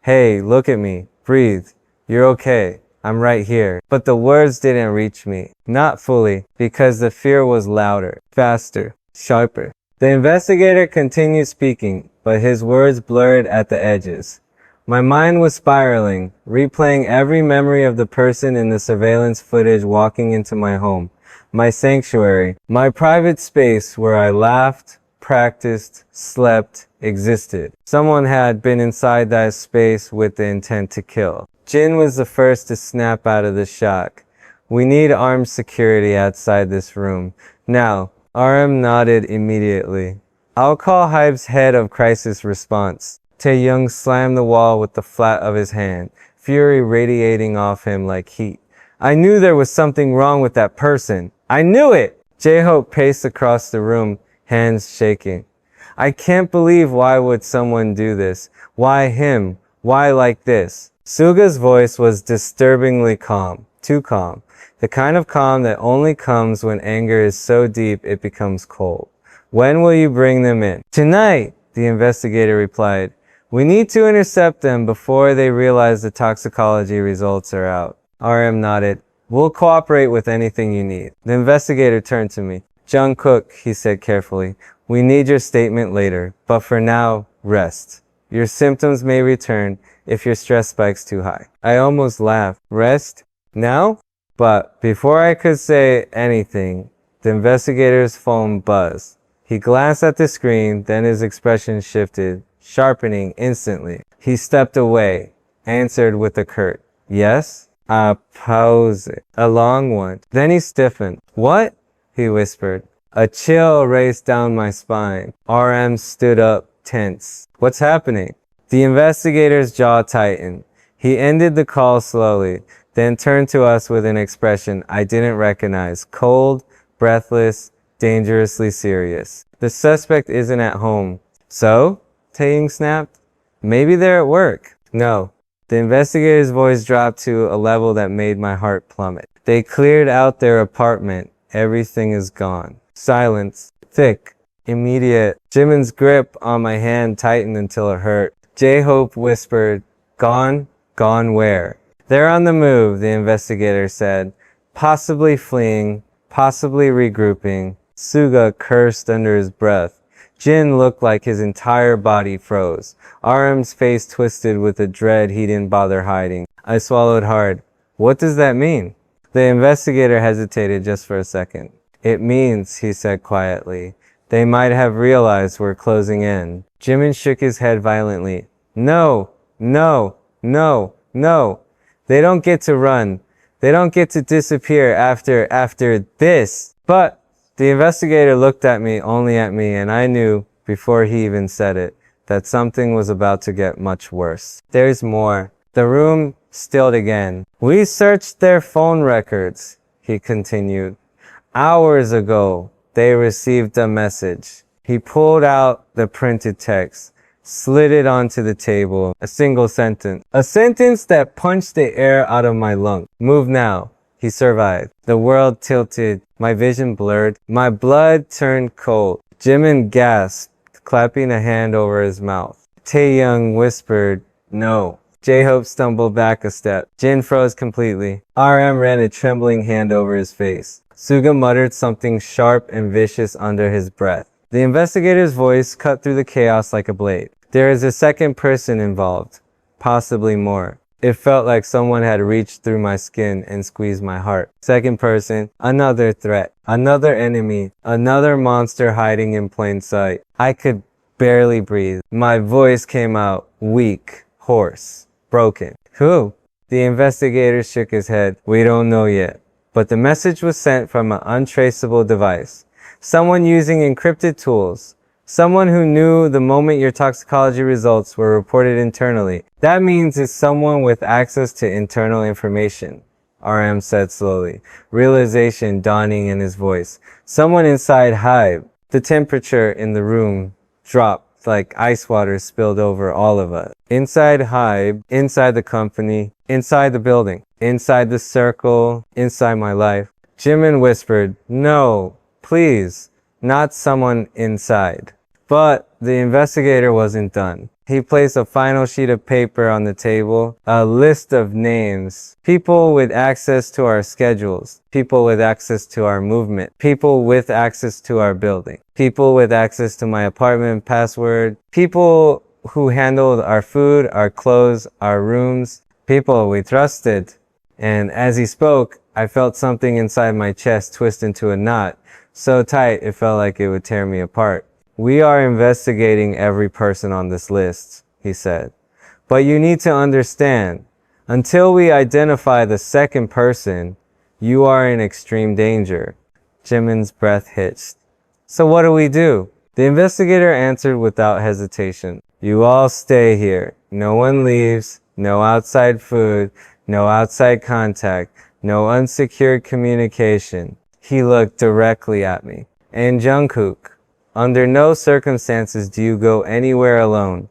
Hey, look at me. Breathe. You're okay. I'm right here. But the words didn't reach me. Not fully, because the fear was louder, faster, sharper. The investigator continued speaking, but his words blurred at the edges. My mind was spiraling, replaying every memory of the person in the surveillance footage walking into my home, my sanctuary, my private space where I laughed, practiced, slept, existed. Someone had been inside that space with the intent to kill. Jin was the first to snap out of the shock. We need armed security outside this room. Now, RM nodded immediately. I'll call Hype's head of crisis response. Taehyung slammed the wall with the flat of his hand, fury radiating off him like heat. I knew there was something wrong with that person. I knew it! J-Hope paced across the room, hands shaking. I can't believe why would someone do this? Why him? Why like this? Suga's voice was disturbingly calm. Too calm. The kind of calm that only comes when anger is so deep it becomes cold. When will you bring them in? Tonight, the investigator replied. We need to intercept them before they realize the toxicology results are out. RM nodded. We'll cooperate with anything you need. The investigator turned to me. Jungkook, he said carefully, we need your statement later, but for now, rest. Your symptoms may return if your stress spikes too high. I almost laughed. Rest? Now? But before I could say anything, the investigator's phone buzzed. He glanced at the screen, then his expression shifted, sharpening instantly. He stepped away, answered with a curt, yes? A pause. A long one. Then he stiffened. What? He whispered. A chill raced down my spine. RM stood up, tense. What's happening? The investigator's jaw tightened. He ended the call slowly, then turned to us with an expression I didn't recognize. Cold, breathless, dangerously serious. The suspect isn't at home. So? Taehyung snapped. Maybe they're at work. No. The investigator's voice dropped to a level that made my heart plummet. They cleared out their apartment. Everything is gone. Silence. Thick. Immediate. Jimin's grip on my hand tightened until it hurt. J-Hope whispered, Gone? Gone where? They're on the move, the investigator said. Possibly fleeing. Possibly regrouping. Suga cursed under his breath. Jin looked like his entire body froze. RM's face twisted with a dread he didn't bother hiding. I swallowed hard. What does that mean? The investigator hesitated just for a second. It means, he said quietly, they might have realized we're closing in. Jimin shook his head violently. No, no, no, no. They don't get to run. They don't get to disappear after this. But the investigator looked at me, only at me, and I knew, before he even said it, that something was about to get much worse. There's more. The room stilled again. We searched their phone records, he continued. Hours ago, they received a message. He pulled out the printed text, slid it onto the table. A single sentence. A sentence that punched the air out of my lungs. Move now. He survived. The world tilted. My vision blurred. My blood turned cold. Jimin gasped, clapping a hand over his mouth. Taehyung whispered, no. J-Hope stumbled back a step. Jin froze completely. RM ran a trembling hand over his face. Suga muttered something sharp and vicious under his breath. The investigator's voice cut through the chaos like a blade. There is a second person involved. Possibly more. It felt like someone had reached through my skin and squeezed my heart. Second person, another threat, another enemy, another monster hiding in plain sight. I could barely breathe. My voice came out weak, hoarse, broken. Who? The investigator shook his head. We don't know yet. But the message was sent from an untraceable device. Someone using encrypted tools. Someone who knew the moment your toxicology results were reported internally. That means it's someone with access to internal information, RM said slowly, realization dawning in his voice. Someone inside Hive. The temperature in the room dropped like ice water spilled over all of us. Inside Hive, inside the company, inside the building, inside the circle, inside my life. Jimin whispered, no, please, not someone inside. But the investigator wasn't done. He placed a final sheet of paper on the table, a list of names, people with access to our schedules, people with access to our movement, people with access to our building, people with access to my apartment password, people who handled our food, our clothes, our rooms, people we trusted. And as he spoke, I felt something inside my chest twist into a knot, so tight it felt like it would tear me apart. We are investigating every person on this list, he said. But you need to understand, until we identify the second person, you are in extreme danger. Jimin's breath hitched. So what do we do? The investigator answered without hesitation. You all stay here. No one leaves. No outside food. No outside contact. No unsecured communication. He looked directly at me. And Jungkook. Under no circumstances do you go anywhere alone.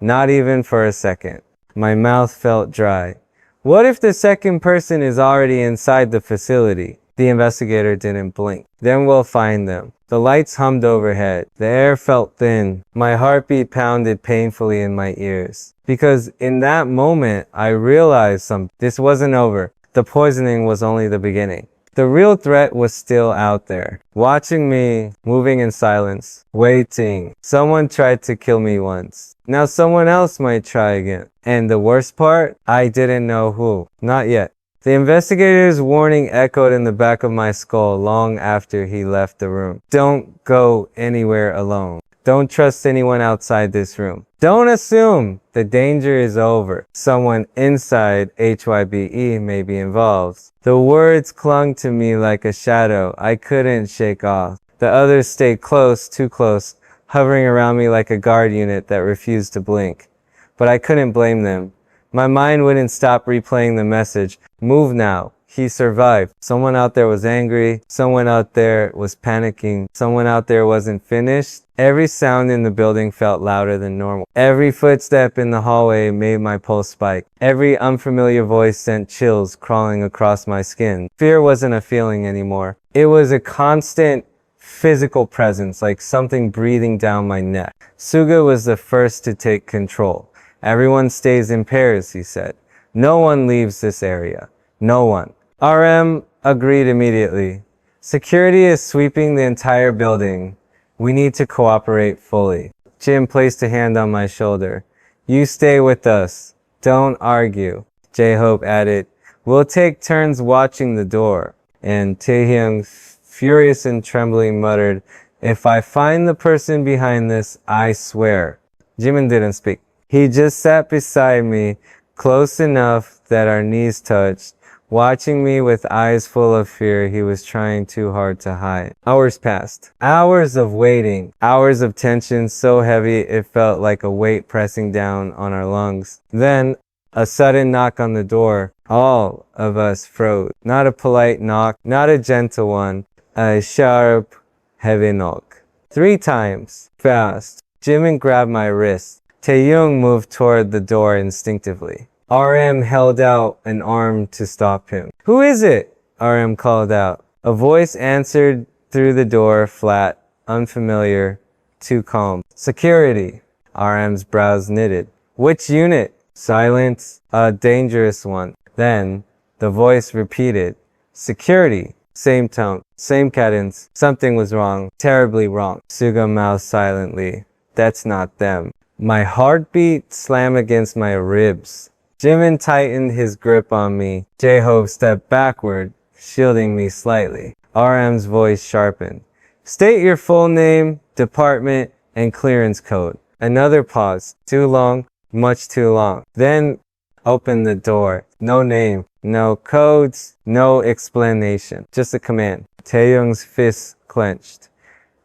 Not even for a second. My mouth felt dry. What if the second person is already inside the facility? The investigator didn't blink. Then we'll find them. The lights hummed overhead. The air felt thin. My heartbeat pounded painfully in my ears. Because in that moment, I realized something. This wasn't over. The poisoning was only the beginning. The real threat was still out there, watching me, moving in silence, waiting. Someone tried to kill me once. Now someone else might try again. And the worst part, I didn't know who. Not yet. The investigator's warning echoed in the back of my skull long after he left the room. Don't go anywhere alone. Don't trust anyone outside this room. Don't assume the danger is over. Someone inside HYBE may be involved. The words clung to me like a shadow I couldn't shake off. The others stayed close, too close, hovering around me like a guard unit that refused to blink. But I couldn't blame them. My mind wouldn't stop replaying the message. Move now. He survived. Someone out there was angry. Someone out there was panicking. Someone out there wasn't finished. Every sound in the building felt louder than normal. Every footstep in the hallway made my pulse spike. Every unfamiliar voice sent chills crawling across my skin. Fear wasn't a feeling anymore. It was a constant physical presence, like something breathing down my neck. Suga was the first to take control. Everyone stays in pairs, he said. No one leaves this area. No one. RM agreed immediately. Security is sweeping the entire building. We need to cooperate fully. Jim placed a hand on my shoulder. You stay with us. Don't argue. J-Hope added, we'll take turns watching the door. And Taehyung, furious and trembling, muttered, if I find the person behind this, I swear. Jimin didn't speak. He just sat beside me, close enough that our knees touched, watching me with eyes full of fear he was trying too hard to hide. Hours passed. Hours of waiting. Hours of tension so heavy it felt like a weight pressing down on our lungs. Then, a sudden knock on the door. All of us froze. Not a polite knock, not a gentle one. A sharp, heavy knock. 3 times. Fast. Jimin grabbed my wrist. Taehyung moved toward the door instinctively. RM held out an arm to stop him. Who is it? RM called out. A voice answered through the door, flat, unfamiliar, too calm. Security. RM's brows knitted. Which unit? Silence. A dangerous one. Then, the voice repeated. Security. Same tone, same cadence. Something was wrong, terribly wrong. Suga mouthed silently. That's not them. My heartbeat slammed against my ribs. Jimin tightened his grip on me. J-Hope stepped backward, shielding me slightly. RM's voice sharpened. State your full name, department, and clearance code. Another pause. Too long, much too long. Then open the door. No name, no codes, no explanation. Just a command. Taehyung's fists clenched.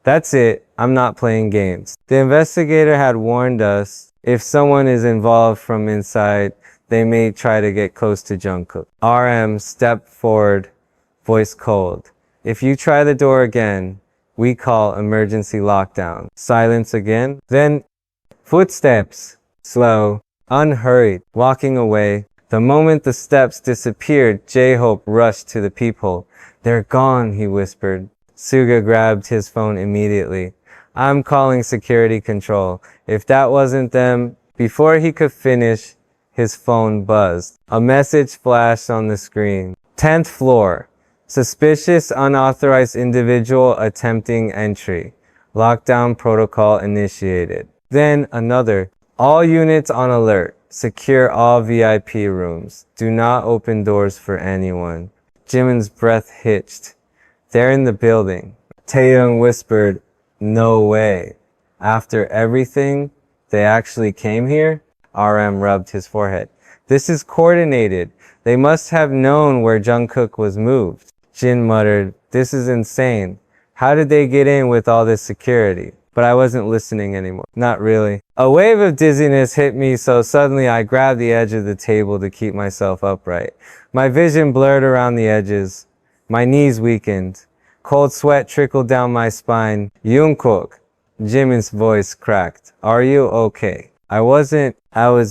That's it. I'm not playing games. The investigator had warned us if someone is involved from inside, they may try to get close to Jungkook. RM stepped forward, voice cold. If you try the door again, we call emergency lockdown. Silence again. Then footsteps. Slow, unhurried, walking away. The moment the steps disappeared, J-Hope rushed to the peephole. They're gone, he whispered. Suga grabbed his phone immediately. I'm calling security control. If that wasn't them, before he could finish, his phone buzzed. A message flashed on the screen. 10th floor. Suspicious unauthorized individual attempting entry. Lockdown protocol initiated. Then another. All units on alert. Secure all VIP rooms. Do not open doors for anyone. Jimin's breath hitched. They're in the building. Taehyung whispered, no way. After everything, they actually came here? RM rubbed his forehead. This is coordinated. They must have known where Jungkook was moved. Jin muttered, this is insane. How did they get in with all this security? But I wasn't listening anymore. Not really. A wave of dizziness hit me, so suddenly I grabbed the edge of the table to keep myself upright. My vision blurred around the edges. My knees weakened. Cold sweat trickled down my spine. Jungkook. Jimin's voice cracked. Are you okay? I was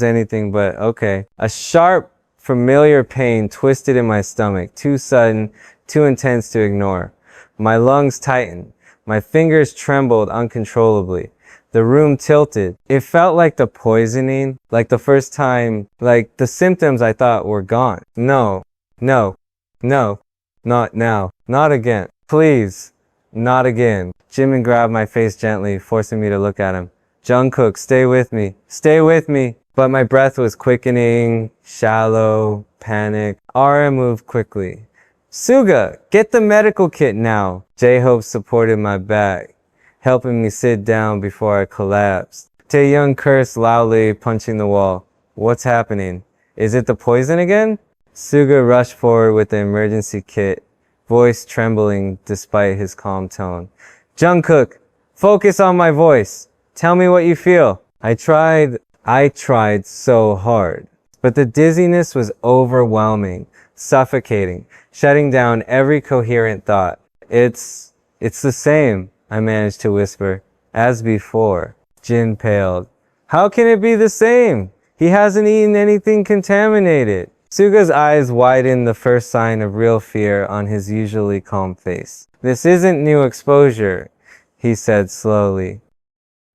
anything but okay. A sharp, familiar pain twisted in my stomach. Too sudden, too intense to ignore. My lungs tightened. My fingers trembled uncontrollably. The room tilted. It felt like the poisoning, like the first time, like the symptoms I thought were gone. No, no, no, not now, not again. Please, not again. Jimin grabbed my face gently, forcing me to look at him. Jungkook, stay with me. Stay with me. But my breath was quickening, shallow, panic. RM moved quickly. Suga, get the medical kit now. J-Hope supported my back, helping me sit down before I collapsed. Taehyung cursed loudly, punching the wall. What's happening? Is it the poison again? Suga rushed forward with the emergency kit, voice trembling despite his calm tone. Jungkook, focus on my voice. Tell me what you feel. I tried so hard, but the dizziness was overwhelming, suffocating, shutting down every coherent thought. It's the same, I managed to whisper, as before. Jin paled. How can it be the same? He hasn't eaten anything contaminated. Suga's eyes widened, the first sign of real fear on his usually calm face. This isn't new exposure, he said slowly.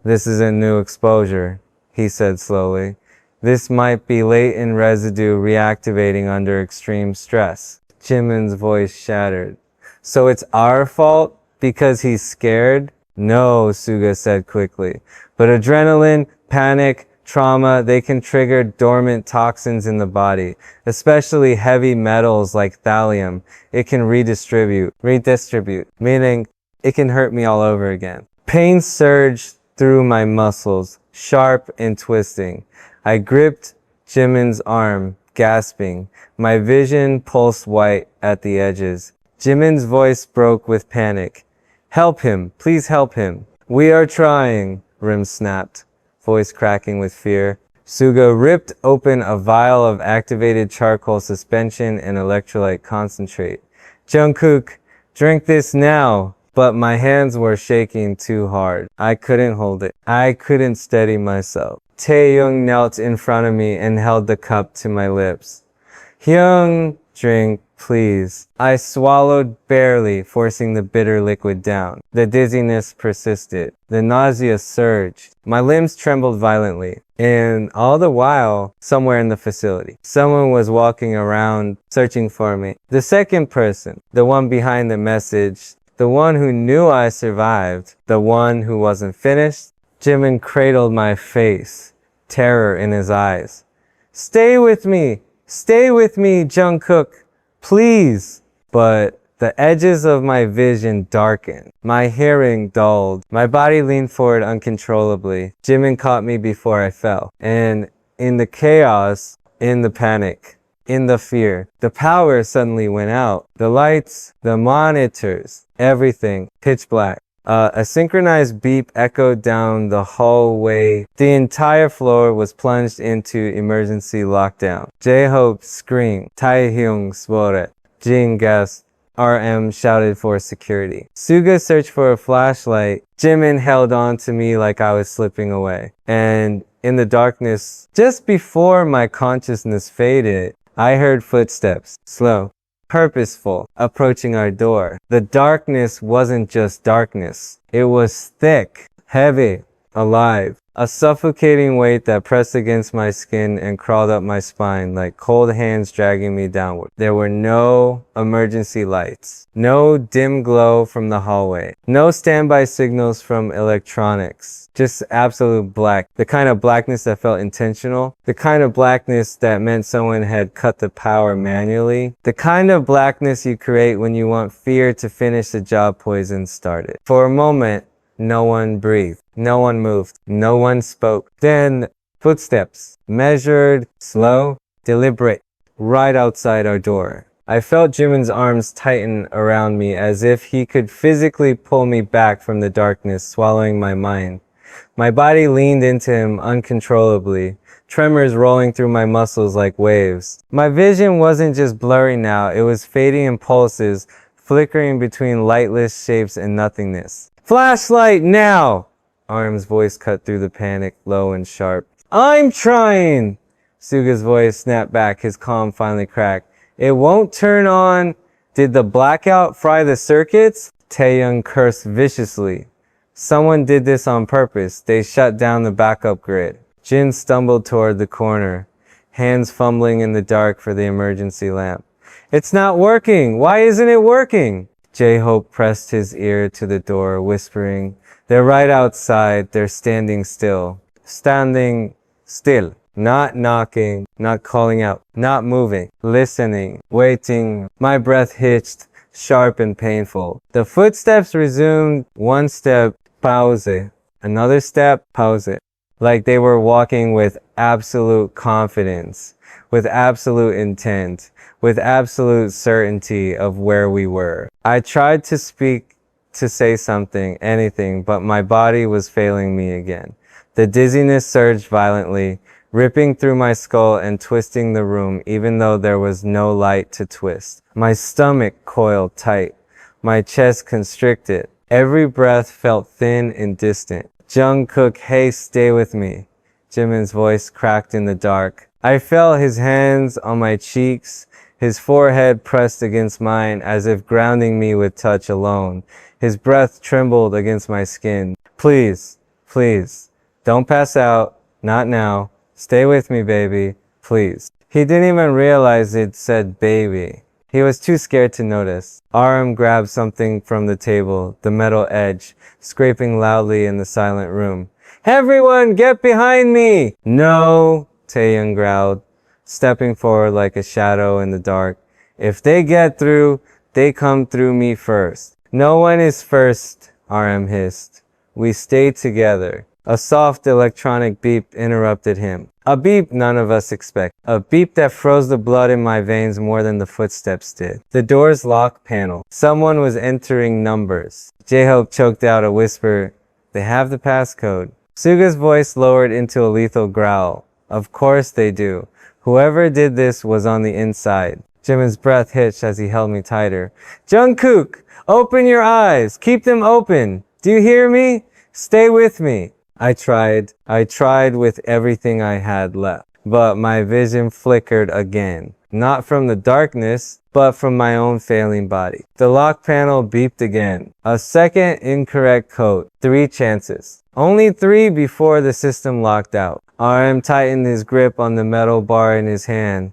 This isn't new exposure, he said slowly. This might be latent residue reactivating under extreme stress. Jimin's voice shattered. So it's our fault because he's scared? No, Suga said quickly. But adrenaline, panic, trauma, they can trigger dormant toxins in the body, especially heavy metals like thallium. It can redistribute, meaning it can hurt me all over again. Pain surged through my muscles, sharp and twisting. I gripped Jimin's arm, gasping. My vision pulsed white at the edges. Jimin's voice broke with panic. Help him, please help him. We are trying, Rim snapped, voice cracking with fear. Suga ripped open a vial of activated charcoal suspension and electrolyte concentrate. Jungkook, drink this now. But my hands were shaking too hard. I couldn't hold it. I couldn't steady myself. Taehyung knelt in front of me and held the cup to my lips. Hyung, drink, please. I swallowed barely, forcing the bitter liquid down. The dizziness persisted. The nausea surged. My limbs trembled violently. And all the while, somewhere in the facility, someone was walking around searching for me. The second person, the one behind the message, the one who knew I survived, the one who wasn't finished. Jimin cradled my face, terror in his eyes. Stay with me, Jungkook, please. But the edges of my vision darkened. My hearing dulled. My body leaned forward uncontrollably. Jimin caught me before I fell. And in the chaos, in the panic, in the fear, the power suddenly went out. The lights, the monitors, everything pitch black. A synchronized beep echoed down the hallway. The entire floor was plunged into emergency lockdown. J-Hope screamed. Taehyung swore. Jin gasped. RM shouted for security. Suga searched for a flashlight. Jimin held on to me like I was slipping away. And in the darkness, just before my consciousness faded, I heard footsteps, slow, purposeful, approaching our door. The darkness wasn't just darkness. It was thick, heavy, alive. A suffocating weight that pressed against my skin and crawled up my spine like cold hands dragging me downward. There were no emergency lights, no dim glow from the hallway, no standby signals from electronics, just absolute black. The kind of blackness that felt intentional, the kind of blackness that meant someone had cut the power manually, the kind of blackness you create when you want fear to finish the job poison started. For a moment, no one breathed. No one moved. No one spoke. Then, footsteps. Measured, slow, deliberate. Right outside our door. I felt Jimin's arms tighten around me as if he could physically pull me back from the darkness, swallowing my mind. My body leaned into him uncontrollably, tremors rolling through my muscles like waves. My vision wasn't just blurry now, it was fading in pulses, flickering between lightless shapes and nothingness. Flashlight now! Arm's voice cut through the panic, low and sharp. I'm trying! Suga's voice snapped back, his calm finally cracked. It won't turn on. Did the blackout fry the circuits? Taehyung cursed viciously. Someone did this on purpose. They shut down the backup grid. Jin stumbled toward the corner, hands fumbling in the dark for the emergency lamp. It's not working! Why isn't it working? J-Hope pressed his ear to the door, whispering, they're right outside, they're standing still. Standing still. Not knocking, not calling out, not moving, listening, waiting. My breath hitched, sharp and painful. The footsteps resumed, one step, pause. Another step, pause. Like they were walking with absolute confidence, with absolute intent, with absolute certainty of where we were. I tried to speak, to say something, anything, but my body was failing me again. The dizziness surged violently, ripping through my skull and twisting the room even though there was no light to twist. My stomach coiled tight, my chest constricted. Every breath felt thin and distant. Jungkook, hey, stay with me. Jimin's voice cracked in the dark. I felt his hands on my cheeks, his forehead pressed against mine as if grounding me with touch alone. His breath trembled against my skin. Please, please, don't pass out, not now. Stay with me, baby, please. He didn't even realize it said baby. He was too scared to notice. RM grabbed something from the table, the metal edge, scraping loudly in the silent room. Everyone, get behind me! No, Taehyung growled, stepping forward like a shadow in the dark. If they get through, they come through me first. No one is first, RM hissed. We stay together. A soft electronic beep interrupted him. A beep none of us expected. A beep that froze the blood in my veins more than the footsteps did. The door's lock panel. Someone was entering numbers. J-Hope choked out a whisper. They have the passcode. Suga's voice lowered into a lethal growl. Of course they do. Whoever did this was on the inside. Jimin's breath hitched as he held me tighter. Jungkook, open your eyes. Keep them open. Do you hear me? Stay with me. I tried with everything I had left, but my vision flickered again. Not from the darkness, but from my own failing body. The lock panel beeped again. A second incorrect code. 3 chances. Only 3 before the system locked out. RM tightened his grip on the metal bar in his hand.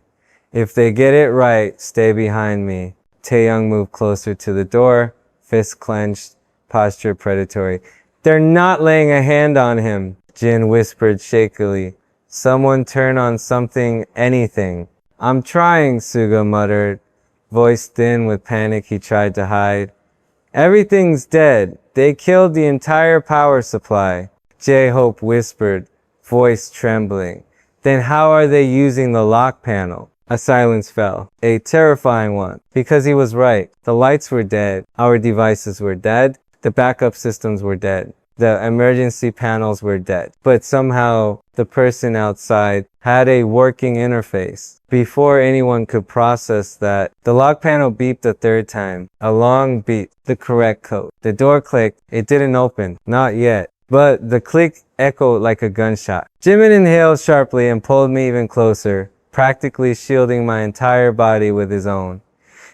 If they get it right, stay behind me. Taehyung moved closer to the door, fist clenched, posture predatory. They're not laying a hand on him, Jin whispered shakily. Someone turn on something, anything. I'm trying, Suga muttered, voice thin with panic he tried to hide. Everything's dead. They killed the entire power supply, J-Hope whispered, voice trembling. Then how are they using the lock panel? A silence fell, a terrifying one, because he was right. The lights were dead, our devices were dead, the backup systems were dead, the emergency panels were dead. But somehow, the person outside had a working interface. Before anyone could process that, the lock panel beeped a third time, a long beep, the correct code. The door clicked, it didn't open, not yet. But the click echoed like a gunshot. Jimin inhaled sharply and pulled me even closer, practically shielding my entire body with his own.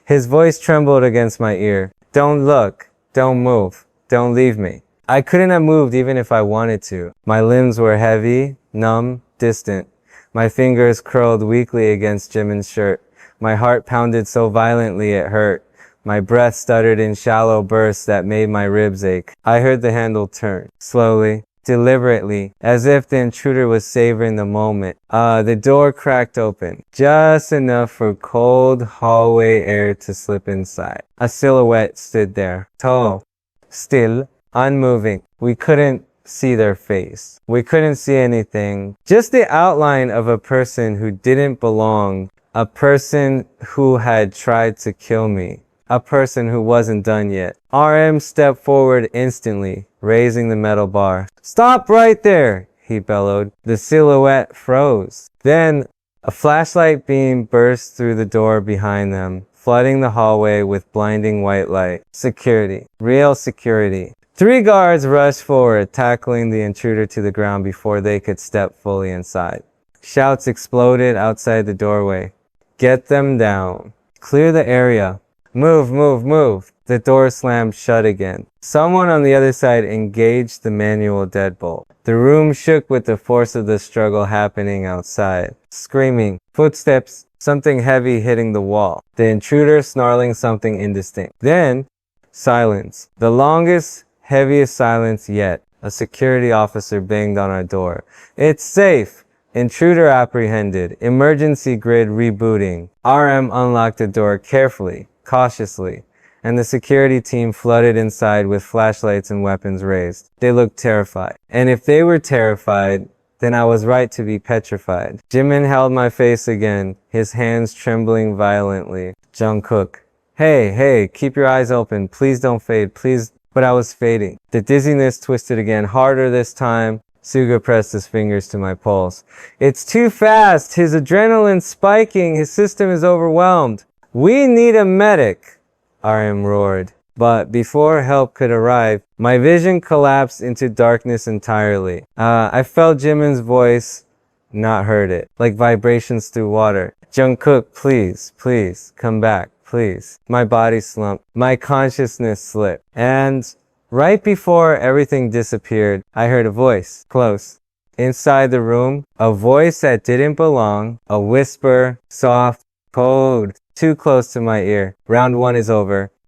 His voice trembled against my ear. Don't look. Don't move. Don't leave me. I couldn't have moved even if I wanted to. My limbs were heavy, numb, distant. My fingers curled weakly against Jimin's shirt. My heart pounded so violently it hurt. My breath stuttered in shallow bursts that made my ribs ache. I heard the handle turn, slowly, deliberately, as if the intruder was savoring the moment. The door cracked open, just enough for cold hallway air to slip inside. A silhouette stood there, tall, still, unmoving. We couldn't see their face. We couldn't see anything. Just the outline of a person who didn't belong, a person who had tried to kill me. A person who wasn't done yet. RM stepped forward instantly, raising the metal bar. Stop right there, he bellowed. The silhouette froze. Then, a flashlight beam burst through the door behind them, flooding the hallway with blinding white light. Security. Real security. 3 guards rushed forward, tackling the intruder to the ground before they could step fully inside. Shouts exploded outside the doorway. Get them down. Clear the area. Move, move, move. The door slammed shut again. Someone on the other side engaged the manual deadbolt. The room shook with the force of the struggle happening outside. Screaming, footsteps, something heavy hitting the wall. The intruder snarling something indistinct. Then, silence. The longest, heaviest silence yet. A security officer banged on our door. It's safe. Intruder apprehended. Emergency grid rebooting. RM unlocked the door carefully, cautiously, and the security team flooded inside with flashlights and weapons raised. They looked terrified. And if they were terrified, then I was right to be petrified. Jimin held my face again, his hands trembling violently. Jungkook. Hey, keep your eyes open. Please don't fade, please. But I was fading. The dizziness twisted again, harder this time. Suga pressed his fingers to my pulse. It's too fast. His adrenaline's spiking. His system is overwhelmed. We need a medic, RM roared. But before help could arrive, my vision collapsed into darkness entirely. I felt Jimin's voice, not heard it, like vibrations through water. Jungkook, please, come back, please. My body slumped. My consciousness slipped. And right before everything disappeared, I heard a voice, close. Inside the room, a voice that didn't belong, a whisper, soft, cold, too close to my ear. Round 1 is over.